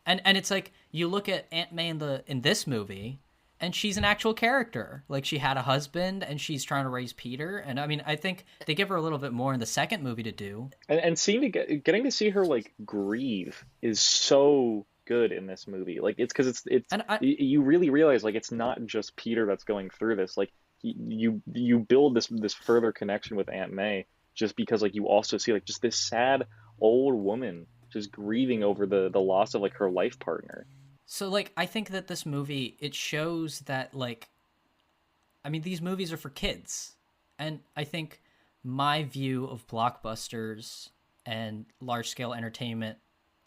And it's like, you look at Aunt May in this movie, and she's an actual character. Like, she had a husband, and she's trying to raise Peter. And, I mean, I think they give her a little bit more in the second movie to do. And getting to see her, like, grieve is so good in this movie. Like, it's because you really realize, like, it's not just Peter that's going through this. Like, you build this further connection with Aunt May just because, like, you also see, like, just this sad old woman just grieving over the loss of, like, her life partner. So, like, I think that this movie, it shows that, like, I mean, these movies are for kids. And I think my view of blockbusters and large-scale entertainment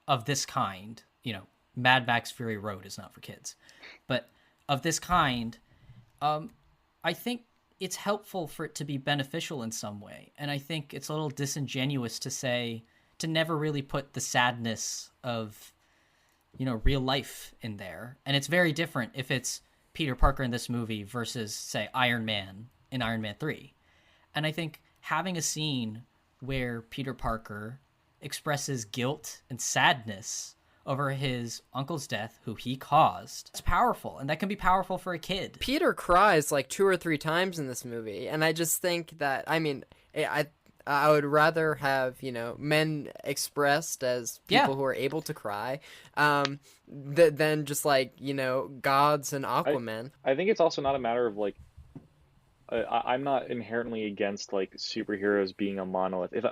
of this kind, you know, Mad Max Fury Road is not for kids, but of this kind, I think it's helpful for it to be beneficial in some way. And I think it's a little disingenuous to never really put the sadness of, you know, real life in there. And it's very different if it's Peter Parker in this movie versus, say, Iron Man in Iron Man 3. And I think having a scene where Peter Parker expresses guilt and sadness over his uncle's death, who he caused, it's powerful, and that can be powerful for a kid. Peter cries like 2 or 3 times in this movie, and I just think that, I mean, I would rather have, you know, men expressed as people who are able to cry, than just, like, you know, gods and Aquaman. I think it's also not a matter of, like, I'm not inherently against, like, superheroes being a monolith. If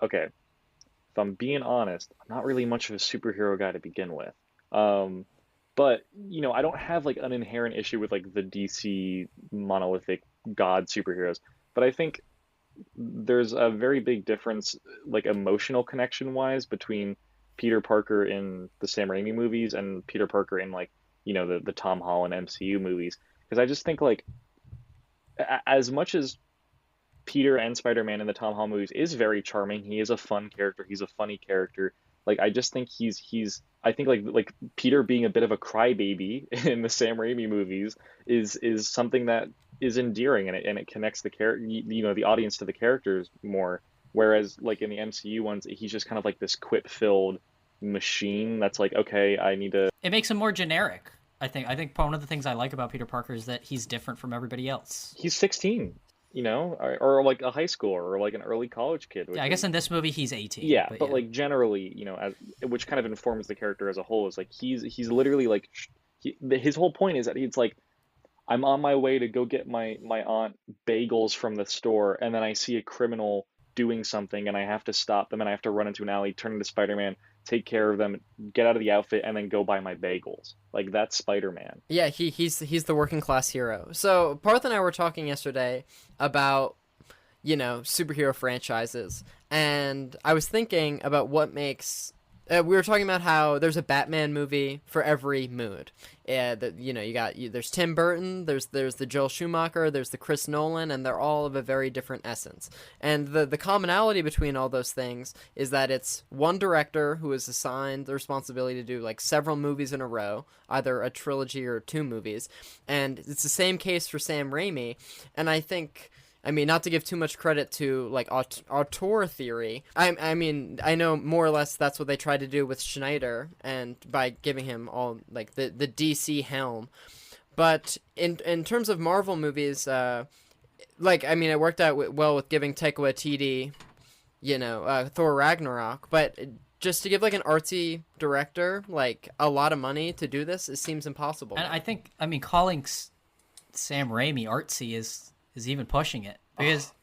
I'm being honest, I'm not really much of a superhero guy to begin with. But, you know, I don't have, like, an inherent issue with, like, the DC monolithic god superheroes. But I think there's a very big difference, like, emotional connection wise, between Peter Parker in the Sam Raimi movies and Peter Parker in, like, you know, the Tom Holland MCU movies. Because I just think, like, as much as Peter and Spider-Man in the Tom Holland movies is very charming, he is a fun character, he's a funny character. Like, I just think I think like Peter being a bit of a crybaby in the Sam Raimi movies is something that is endearing, and it connects the audience to the characters more. Whereas, like, in the MCU ones, he's just kind of like this quip-filled machine that's like, okay, I need to. It makes him more generic. I think one of the things I like about Peter Parker is that he's different from everybody else. He's 16. You know, or like a high schooler or like an early college kid. Yeah, I guess in this movie he's 18. Yeah, but like generally, you know, which kind of informs the character as a whole, is like he's literally like his whole point is that he's like, I'm on my way to go get my aunt bagels from the store, and then I see a criminal doing something, and I have to stop them, and I have to run into an alley, turn into Spider-Man, take care of them, get out of the outfit, and then go buy my bagels. Like, that's Spider-Man. Yeah, he's the working class hero. So Parth and I were talking yesterday about, you know, superhero franchises, and I was thinking about what makes We were talking about how there's a Batman movie for every mood. There's Tim Burton, there's the Joel Schumacher, there's the Chris Nolan, and they're all of a very different essence. And the commonality between all those things is that it's one director who is assigned the responsibility to do like several movies in a row, either a trilogy or 2 movies. And it's the same case for Sam Raimi. And I think, I mean, not to give too much credit to, like, auteur theory. I mean, I know more or less that's what they tried to do with Schneider, and by giving him all, like, the DC helm. But in terms of Marvel movies, it worked out well with giving Taika Waititi, Thor Ragnarok. But just to give, like, an artsy director, like, a lot of money to do this, it seems impossible. And I mean, calling Sam Raimi artsy is even pushing it, because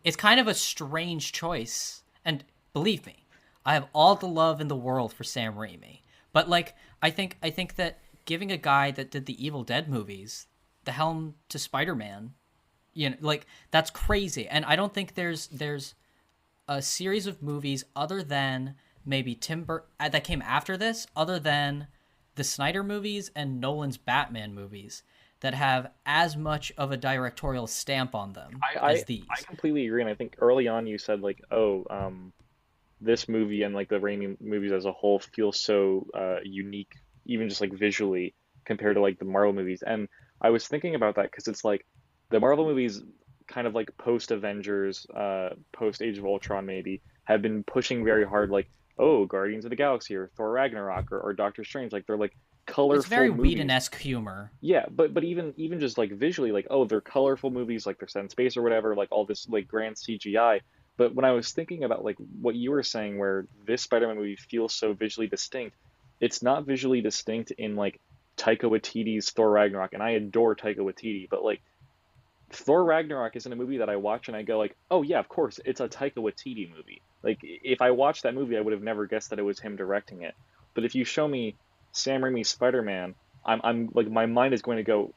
it's kind of a strange choice. And believe me, I have all the love in the world for Sam Raimi, but like I think that giving a guy that did the Evil Dead movies the helm to Spider-Man, that's crazy. And I don't think there's a series of movies other than maybe Tim Burton that came after this, other than the Snyder movies and Nolan's Batman movies, that have as much of a directorial stamp on them as these. I completely agree, and I think early on you said, like, this movie and, like, the Raimi movies as a whole feel so unique, even just, like, visually, compared to, like, the Marvel movies. And I was thinking about that because it's, like, the Marvel movies, kind of, like, post-Avengers, post-Age of Ultron, maybe, have been pushing very hard, like, Guardians of the Galaxy, or Thor Ragnarok, or Doctor Strange. Like, they're, like, colorful. It's very movies. Whedon-esque humor. Yeah, but even just, like, visually, like, they're colorful movies, like, they're set in space or whatever, like, all this, like, grand CGI. But when I was thinking about, like, what you were saying, where this Spider-Man movie feels so visually distinct, it's not visually distinct in, like, Taika Waititi's Thor Ragnarok, and I adore Taika Waititi, but, like, Thor Ragnarok isn't a movie that I watch and I go, like, oh yeah, of course, it's a Taika Waititi movie. Like, if I watched that movie, I would have never guessed that it was him directing it. But if you show me Sam Raimi's Spider-Man, I'm like, my mind is going to go,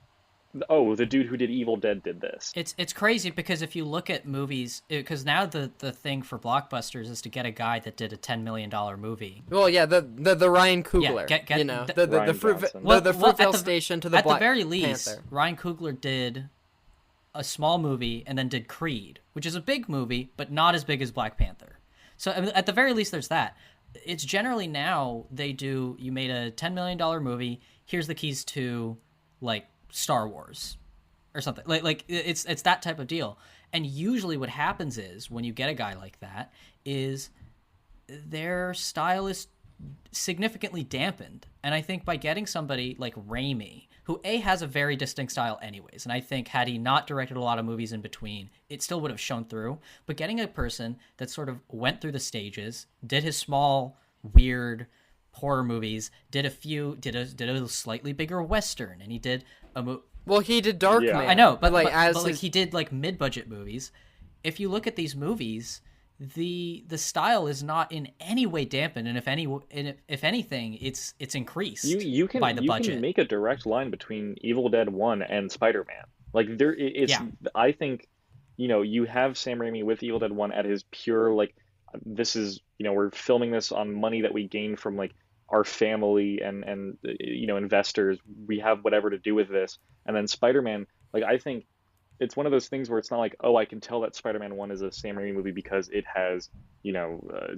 oh, the dude who did Evil Dead did this. It's crazy, because if you look at movies, because now the thing for blockbusters is to get a guy that did a $10 million movie. Well, yeah, the Ryan Coogler, the Fruitvale Station to the Black Panther. At the very least, Ryan Coogler did a small movie and then did Creed, which is a big movie, but not as big as Black Panther. So at the very least, there's that. It's generally now you made a $10 million movie, here's the keys to, like, Star Wars or something. Like it's that type of deal. And usually what happens is, when you get a guy like that, is their style is significantly dampened. And I think by getting somebody like Raimi, who has a very distinct style anyways, and I think had he not directed a lot of movies in between, it still would have shown through. But getting a person that sort of went through the stages, did his small, weird horror movies, did a slightly bigger Western, and he did well, he did Darkman. I know, but he did, like, mid-budget movies. If you look at these movies, the style is not in any way dampened, and if anything, it's increased by the budget. You can make a direct line between Evil Dead 1 and Spider-Man. Like, I think, you have Sam Raimi with Evil Dead 1 at his pure, like, this is, we're filming this on money that we gained from, like, our family and investors. We have whatever to do with this. And then Spider-Man, like, I think it's one of those things where it's not like, I can tell that Spider-Man 1 is a Sam Raimi movie because it has,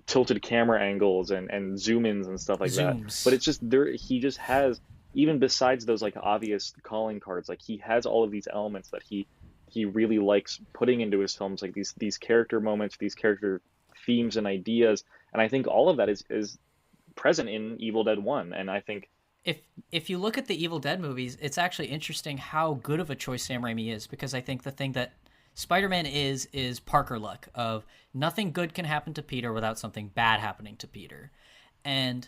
tilted camera angles and zoom-ins and stuff like that. But it's just he just has, even besides those, like, obvious calling cards, like, he has all of these elements that he really likes putting into his films, like these character moments, these character themes and ideas. And I think all of that is present in Evil Dead 1. And I think if you look at the Evil Dead movies, it's actually interesting how good of a choice Sam Raimi is, because I think the thing that Spider-Man is Parker luck, of nothing good can happen to Peter without something bad happening to Peter. And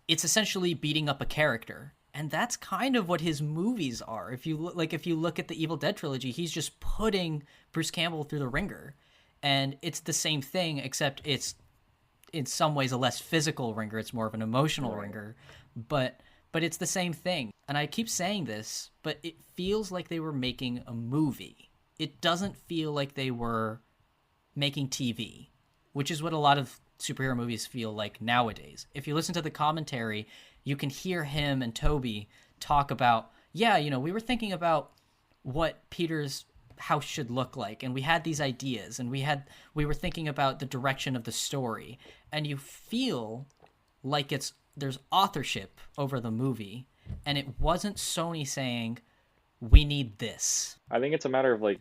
it's essentially beating up a character. And that's kind of what his movies are. If you look at the Evil Dead trilogy, he's just putting Bruce Campbell through the ringer. And it's the same thing, except it's in some ways a less physical ringer. It's more of an emotional ringer. But it's the same thing. And I keep saying this, but it feels like they were making a movie. It doesn't feel like they were making TV, which is what a lot of superhero movies feel like nowadays. If you listen to the commentary, you can hear him and Toby talk about, yeah, we were thinking about what Peter's house should look like, and we had these ideas, and we were thinking about the direction of the story, and you feel like there's authorship over the movie, and it wasn't Sony saying, we need this. I think it's a matter of like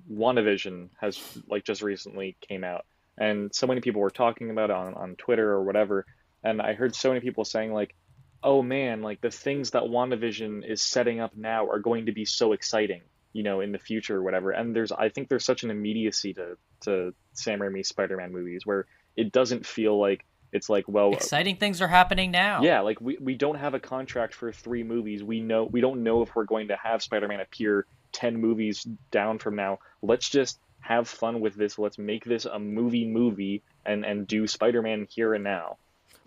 WandaVision has like just recently came out, and so many people were talking about it on Twitter or whatever, and I heard so many people saying like, oh man, like the things that WandaVision is setting up now are going to be so exciting, in the future or whatever. And I think there's such an immediacy to Sam Raimi's Spider-Man movies where it doesn't feel like it's like, well, exciting things are happening now. Yeah, like we don't have a contract for 3 movies. We don't know if we're going to have Spider-Man appear 10 movies down from now. Let's just have fun with this. Let's make this a movie and do Spider-Man here and now.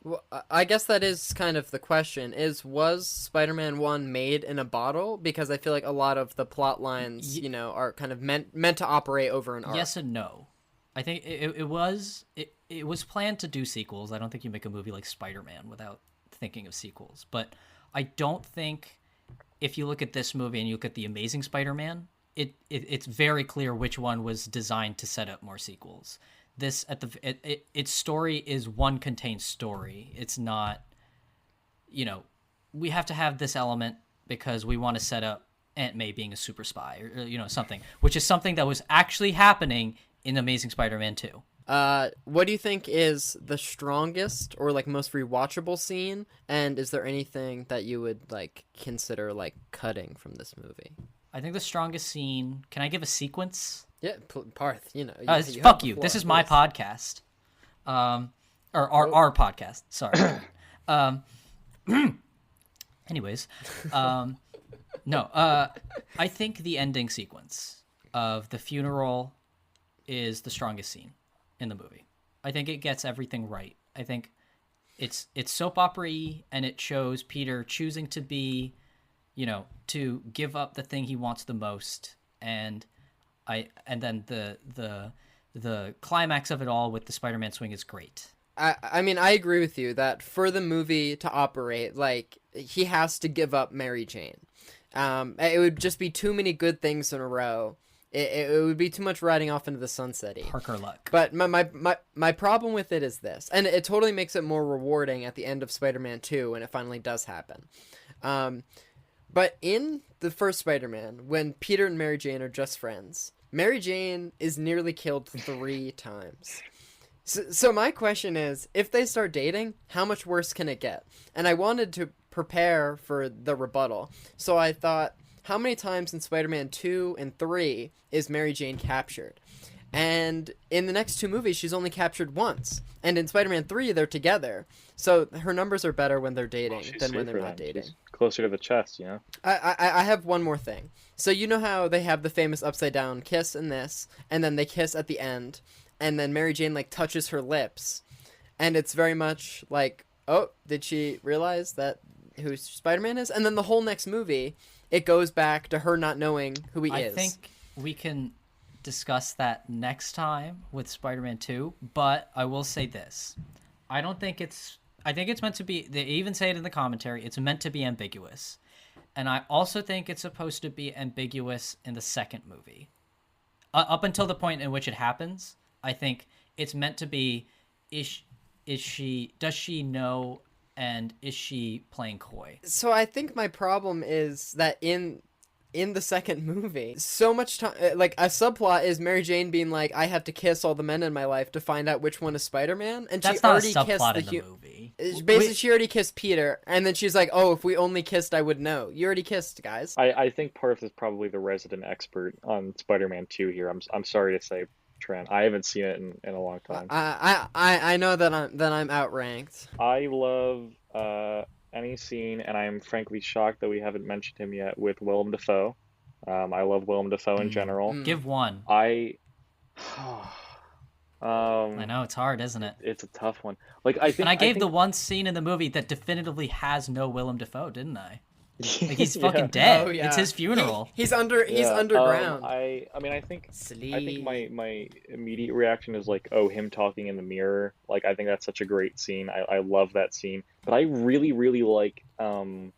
Well, I guess that is kind of the question, was Spider-Man 1 made in a bottle? Because I feel like a lot of the plot lines, are kind of meant to operate over an arc. Yes and no. I think it was planned to do sequels. I don't think you make a movie like Spider-Man without thinking of sequels. But I don't think, if you look at this movie and you look at The Amazing Spider-Man, it's very clear which one was designed to set up more sequels. This its story is one contained story. It's not, we have to have this element because we want to set up Aunt May being a super spy or something, which is something that was actually happening in Amazing Spider-Man 2. What do you think is the strongest or like most rewatchable scene? And is there anything that you would like consider like cutting from this movie? I think the strongest scene. Can I give a sequence? Yeah, Parth. Fuck you. This is my podcast, or our podcast. Sorry. Anyways, no. I think the ending sequence of the funeral is the strongest scene in the movie. I think it gets everything right. I think it's soap opera-y, and it shows Peter choosing to be, to give up the thing he wants the most, and then the climax of it all with the Spider-Man swing is great. I mean, I agree with you that for the movie to operate, like, he has to give up Mary Jane. It would just be too many good things in a row. It would be too much riding off into the sunset-y. Parker luck. But my problem with it is this, and it totally makes it more rewarding at the end of Spider-Man 2 when it finally does happen. But in the first Spider-Man, when Peter and Mary Jane are just friends, Mary Jane is nearly killed 3 times. So my question is, if they start dating, how much worse can it get? And I wanted to prepare for the rebuttal. So I thought, how many times in Spider-Man 2 and 3 is Mary Jane captured? And in the next 2 movies, she's only captured once. And in Spider-Man 3, they're together. So her numbers are better when they're dating than when they're not dating. She's closer to the chest, I have one more thing. So you know how they have the famous upside down kiss in this, and then they kiss at the end, and then Mary Jane like touches her lips, and it's very much like, oh, did she realize that who Spider-Man is? And then the whole next movie, it goes back to her not knowing who he is. I think we can discuss that next time with Spider-Man 2, but I will say this. I think it's meant to be, they even say it in the commentary, it's meant to be ambiguous. And I also think it's supposed to be ambiguous in the second movie. Up until the point in which it happens, I think it's meant to be, does she know, and is she playing coy? So I think my problem is that in the second movie, so much time, like a subplot is Mary Jane being like, I have to kiss all the men in my life to find out which one is Spider-Man, and that's she not already a subplot kissed in the movie. Basically, she already kissed Peter, and then she's like, oh, if we only kissed, I would know. You already kissed, guys. I think Parth is probably the resident expert on Spider-Man 2 here. I'm sorry to say, Trent. I haven't seen it in a long time. I know that I'm outranked. I love any scene, and I'm frankly shocked that we haven't mentioned him yet, with Willem Dafoe. I love Willem Dafoe in general. Give one. I know it's hard, isn't it? It's a tough one. Like I think, and I gave the one scene in the movie that definitively has no Willem Dafoe, didn't I? Like he's Yeah. fucking dead. Oh yeah, It's his funeral. He's underground. I mean, I think Sleep. my immediate reaction is like, oh, him talking in the mirror. Like, I think that's such a great scene. I love that scene. But I really, really like the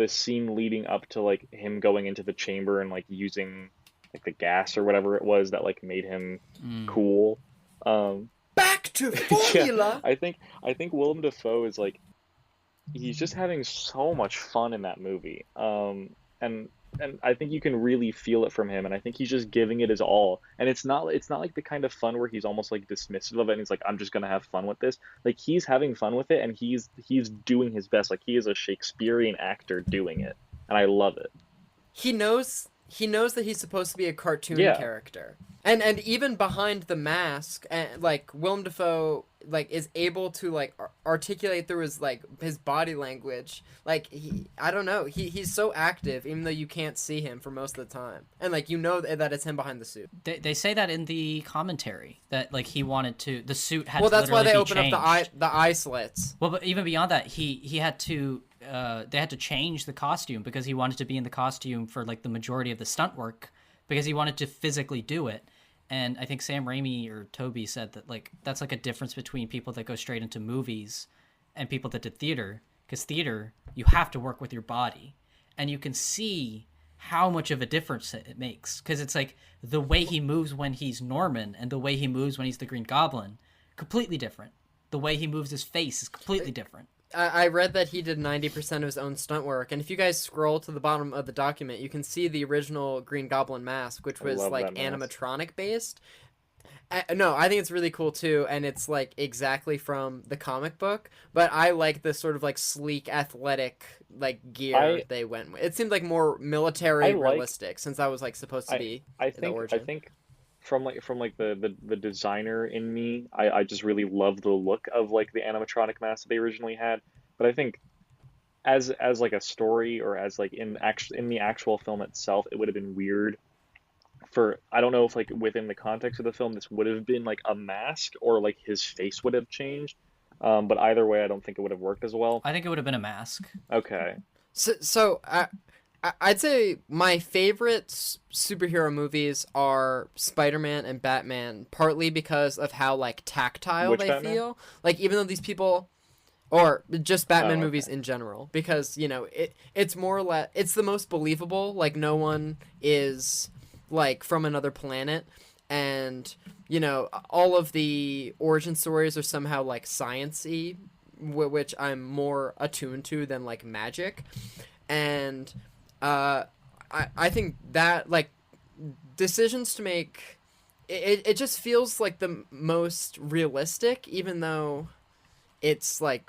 scene leading up to like him going into the chamber and like using like the gas or whatever it was that like made him cool. Back to Yeah, formula. I think Willem Dafoe is like he's just having so much fun in that movie. And I think you can really feel it from him, and I think he's just giving it his all. And it's not like the kind of fun where he's almost like dismissive of it and he's like, I'm just gonna have fun with this. Like he's having fun with it and he's doing his best. Like he is a Shakespearean actor doing it. And I love it. He knows that he's supposed to be a cartoon Yeah. character. And even behind the mask, like Willem Dafoe like is able to like articulate through his body language. Like I don't know, he's so active even though you can't see him for most of the time. And like you know that it's him behind the suit. They say that in the commentary that like he wanted to the suit had Well, to that's why literally they be open up changed. the eye slits. Well, but even beyond that, he had to they had to change the costume because he wanted to be in the costume for like the majority of the stunt work because he wanted to physically do it. And I think Sam Raimi or Toby said that like that's like a difference between people that go straight into movies and people that did theater. Because theater, you have to work with your body, and you can see how much of a difference it makes. Because it's like the way he moves when he's Norman and the way he moves when he's the Green Goblin, completely different. The way he moves his face is completely different. I read that he did 90% of his own stunt work, and if you guys scroll to the bottom of the document, you can see the original Green Goblin mask, which was love like that mask. animatronic based. No, I think it's really cool too, and it's like exactly from the comic book. But I like the sort of like sleek, athletic like gear they went with. It seemed like more military realistic, since that was like supposed to be the origin. I think from the designer in me, I just really love the look of like the animatronic mask that they originally had. But I think as like a story or as like in the actual film itself, it would have been weird for I don't know if like within the context of the film this would have been like a mask or like his face would have changed. But either way, I don't think it would have worked as well. I think it would have been a mask. Okay. So I'd say my favorite superhero movies are Spider-Man and Batman, partly because of how like tactile Which they Batman? feel. Like even though these people, or just Batman okay. movies in general, because you know it's more or less it's the most believable. Like no one is like from another planet, and you know all of the origin stories are somehow like science-y, which I'm more attuned to than like magic, and I think that like decisions to make it just feels like the most realistic, even though it's like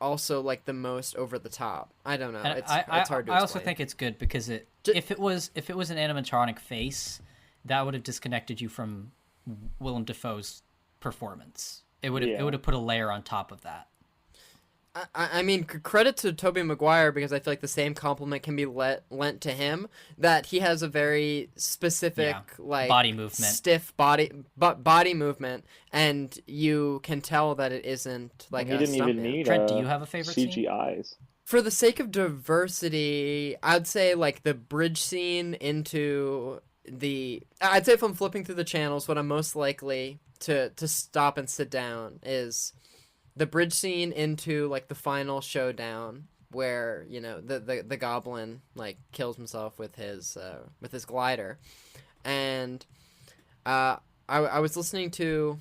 also like the most over the top. I don't know. And It's hard to explain. I also think it's good because if it was an animatronic face, that would have disconnected you from Willem Dafoe's performance. It would have put a layer on top of that. I mean, credit to Tobey Maguire, because I feel like the same compliment can be lent to him, that he has a very specific like body movement, stiff body movement, and you can tell that it isn't like He a didn't even stuntman. need Trent, do you have a favorite CG scene? eyes. For the sake of diversity, I'd say like the bridge scene into I'd say if I'm flipping through the channels, what I'm most likely to stop and sit down is the bridge scene into like the final showdown where, you know, the goblin like kills himself with his glider. And I was listening to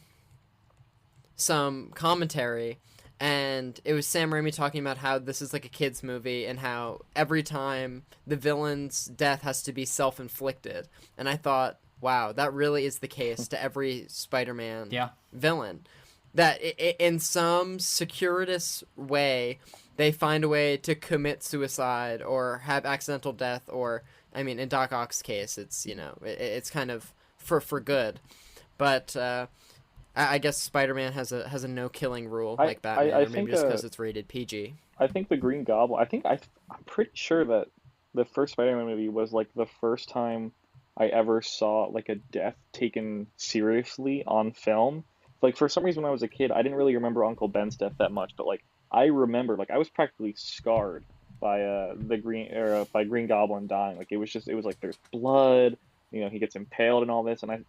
some commentary, and it was Sam Raimi talking about how this is like a kid's movie and how every time the villain's death has to be self-inflicted. And I thought, wow, that really is the case to every Spider-Man villain. That in some circuitous way, they find a way to commit suicide or have accidental death, or, I mean, in Doc Ock's case, it's, you know, it's kind of for good. But I guess Spider-Man has a no-killing rule like Batman, or maybe just because it's rated PG. I think the Green Goblin, I'm pretty sure that the first Spider-Man movie was like the first time I ever saw like a death taken seriously on film. Like, for some reason, when I was a kid, I didn't really remember Uncle Ben's death that much, but, like, I remember, like, I was practically scarred by Green Goblin dying. Like it was like there's blood, he gets impaled and all this. And I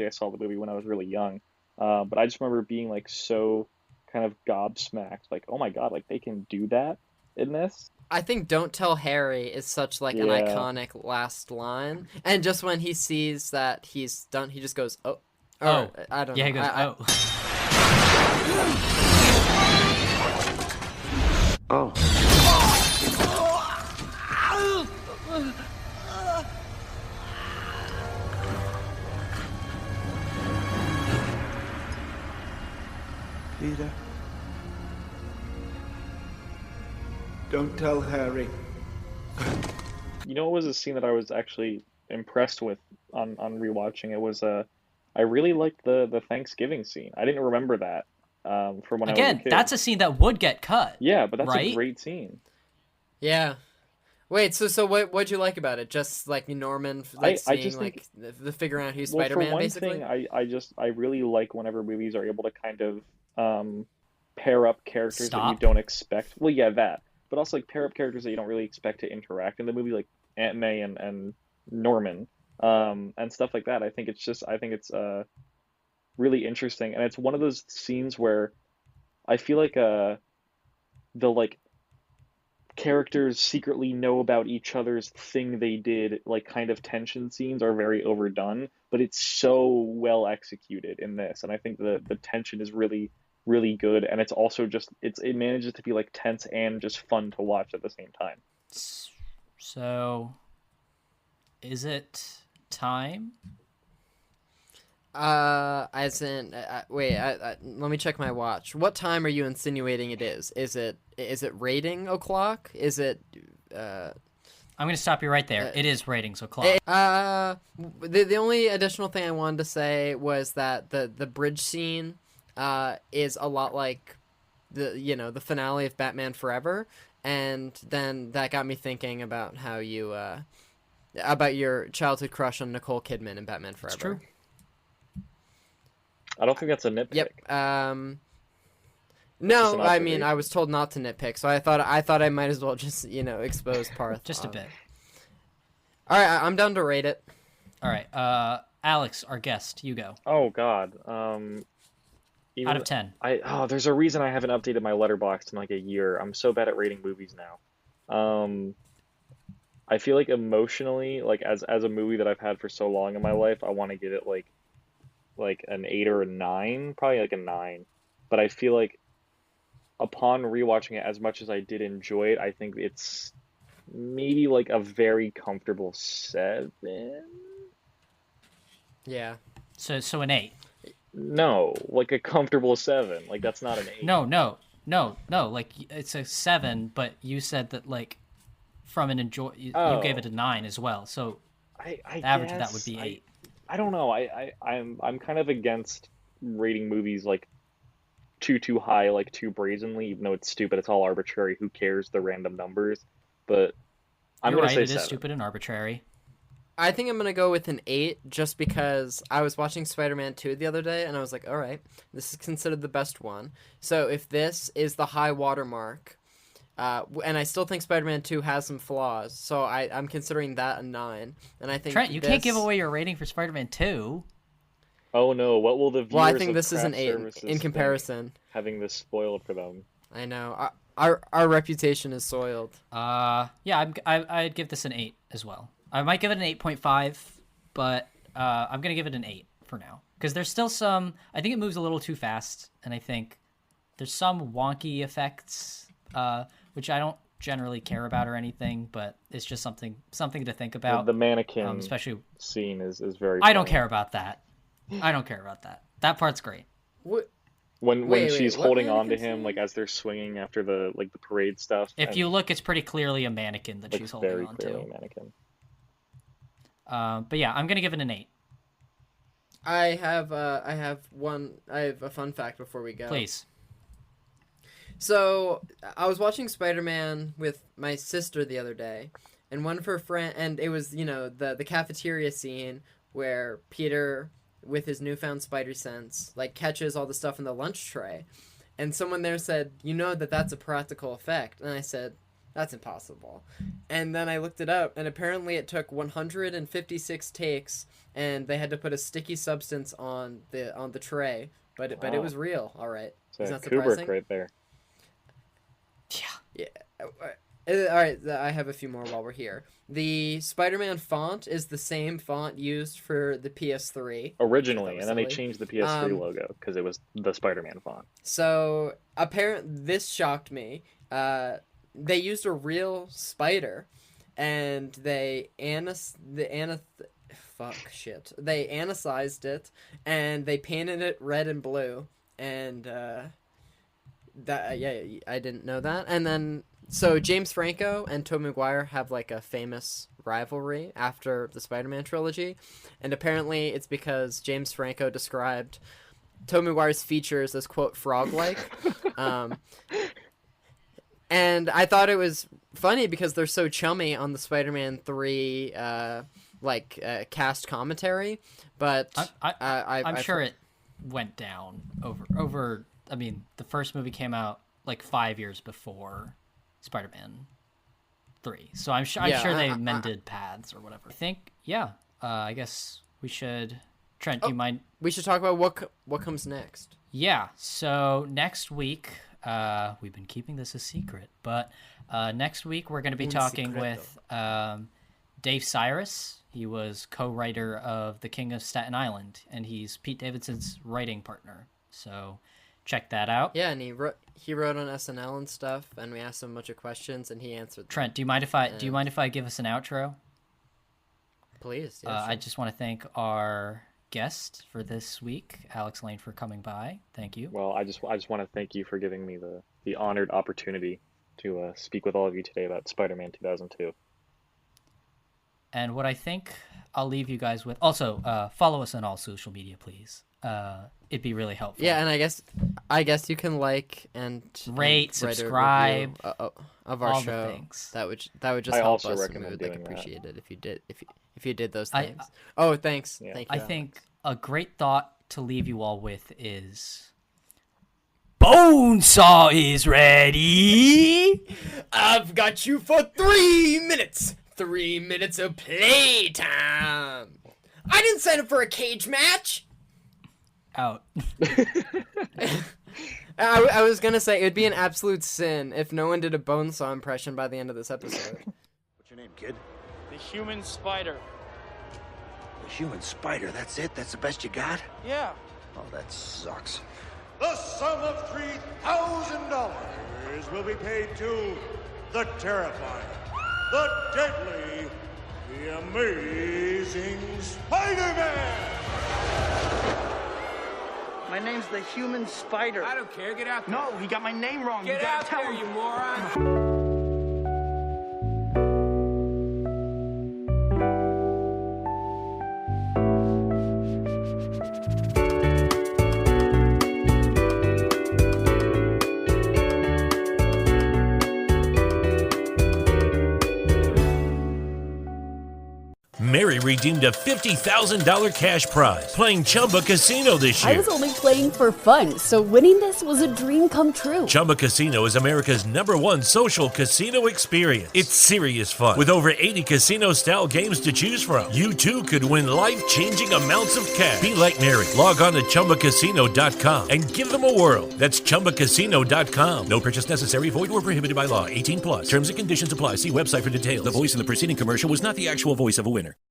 saw the movie when I was really young, but I just remember being like so kind of gobsmacked, like, oh my God, like they can do that in this. I think "Don't Tell Harry" is such like an Yeah. iconic last line, and just when he sees that he's done, he just goes, "Oh, Oh. I don't Yeah, know." he goes, oh. Oh. Peter. Don't tell Harry. What was a scene that I was actually impressed with on rewatching? It was I really liked the Thanksgiving scene. I didn't remember that from when I was a Again, kid. that's a scene that would get cut. Yeah, but that's a right? great scene. Yeah. Wait, so what'd you like about it? Just like Norman, like I seeing just like the figuring out who's Well, Spider-Man, for one basically. thing, I really like whenever movies are able to kind of pair up characters that you Stop. don't expect. Well, yeah, that, but also like pair up characters that you don't really expect to interact in the movie, like Aunt May and Norman, and stuff like that. I think it's really interesting, and it's one of those scenes where I feel like the like characters secretly know about each other's thing they did, like kind of tension scenes are very overdone, but it's so well executed in this, and I think the tension is really really good, and it's also just it manages to be like tense and just fun to watch at the same time. So, is it time? As in, wait, let me check my watch. What time are you insinuating it is? Is it rating o'clock? Is it, I'm going to stop you right there. It is ratings o'clock. the only additional thing I wanted to say was that the bridge scene, is a lot like the finale of Batman Forever, and then that got me thinking about how you, about your childhood crush on Nicole Kidman in Batman Forever. It's true. I don't think that's a nitpick. Yep. Just an No, I mean, observation. I was told not to nitpick, so I thought I might as well just expose Parth. Just a bit. All right, I'm done to rate it. All right. Alex, our guest, you go. Oh God. Out of 10. There's a reason I haven't updated my letterbox in like a year. I'm so bad at rating movies now. I feel like emotionally, like as a movie that I've had for so long in my life, I want to give it like an 8 or a 9, probably like a 9. But I feel like upon rewatching it, as much as I did enjoy it, I think it's maybe like a very comfortable 7. Yeah. So an 8. No, like a comfortable 7. Like that's not an 8. No. Like it's a 7, but you said that like from an enjoy, you gave it a 9 as well. So I the average of that guess would be 8. I don't know. I'm kind of against rating movies like too high, like too brazenly, even though it's stupid. It's all arbitrary. Who cares the random numbers? But I'm You're gonna right. say It is 7. stupid and arbitrary. I think I'm gonna go with an 8, just because I was watching Spider-Man 2 the other day, and I was like, all right, this is considered the best one. So if this is the high watermark, and I still think Spider-Man 2 has some flaws, so I'm considering that a 9. And I think Trent, you can't give away your rating for Spider-Man 2. Oh no! What will the viewers Well, I think of this is an craft 8 services in think, comparison. having this spoiled for them? I know our reputation is soiled. Yeah, I'd give this an 8 as well. I might give it an 8.5, but I'm gonna give it an 8 for now because there's still some. I think it moves a little too fast, and I think there's some wonky effects, which I don't generally care about or anything, but it's just something to think about. The mannequin especially scene is very. I don't funny. care about that. I don't care about that. That part's great. What? When Wait, she's what holding on to mannequin him, scene? like as they're swinging after the parade stuff. If and, you look, it's pretty clearly a mannequin that like, she's holding very on clearly a to. mannequin. But yeah, I'm gonna give it an 8. I have a fun fact before we go. Please. So I was watching Spider-Man with my sister the other day, and one of her friend, and it was the cafeteria scene where Peter, with his newfound spider sense, like catches all the stuff in the lunch tray, and someone there said, that's a practical effect, and I said, That's impossible. And then I looked it up, and apparently it took 156 takes, and they had to put a sticky substance on the tray. But it was real, all right. So Isn't that Kubrick surprising? right there. Yeah. All right, I have a few more while we're here. The Spider-Man font is the same font used for the PS3. Originally, and then they silly. changed the PS3 logo because it was the Spider-Man font. So, this shocked me. They used a real spider, and they anesthesized it, and they painted it red and blue, and I didn't know that. And then, so James Franco and Tobey Maguire have like a famous rivalry after the Spider-Man trilogy, and apparently it's because James Franco described Tobey Maguire's features as, quote, frog-like. And I thought it was funny because they're so chummy on the Spider-Man 3 cast commentary, but I'm sure it went down over. I mean, the first movie came out like 5 years before Spider-Man 3, so I'm sure they mended paths or whatever. I think, I guess we should. Trent, do you mind? We should talk about what comes next. Yeah. So next week, we've been keeping this a secret, but next week we're going to be talking with Dave Cyrus. He was co-writer of The King of Staten Island, and he's Pete Davidson's writing partner. So check that out. Yeah, and he wrote on SNL and stuff, and we asked him a bunch of questions, and he answered them. Trent, do you mind if I give us an outro? Please. Yeah, sure. I just want to thank our guest for this week, Alex Lane, for coming by. Thank you. Well, I just want to thank you for giving me the honored opportunity to speak with all of you today about Spider-Man 2002. And what I think I'll leave you guys with, also follow us on all social media, please. It'd be really helpful. Yeah, and I guess you can like and rate, and subscribe of our all show. The things. That would just I help also us, and we recommend would doing appreciate that. it if you did those things. Oh, thanks. Yeah. Thank you. I Alex. think a great thought to leave you all with is Bonesaw is ready. I've got you for 3 minutes. 3 minutes of playtime. I didn't sign up for a cage match. Out. I was gonna say it would be an absolute sin if no one did a Bonesaw impression by the end of this episode. What's your name, kid? The human spider. The human spider, that's it? That's the best you got? Yeah. Oh, that sucks. The sum of $3,000 will be paid to the terrifying, the deadly, the amazing Spider-Man! My name's the human spider. I don't care. Get out there. No, he got my name wrong. Get you gotta out tell there, him. you moron. Mary redeemed a $50,000 cash prize playing Chumba Casino this year. I was only playing for fun, so winning this was a dream come true. Chumba Casino is America's #1 social casino experience. It's serious fun. With over 80 casino-style games to choose from, you too could win life-changing amounts of cash. Be like Mary. Log on to ChumbaCasino.com and give them a whirl. That's ChumbaCasino.com. No purchase necessary. Void or prohibited by law. 18+. Terms and conditions apply. See website for details. The voice in the preceding commercial was not the actual voice of a winner.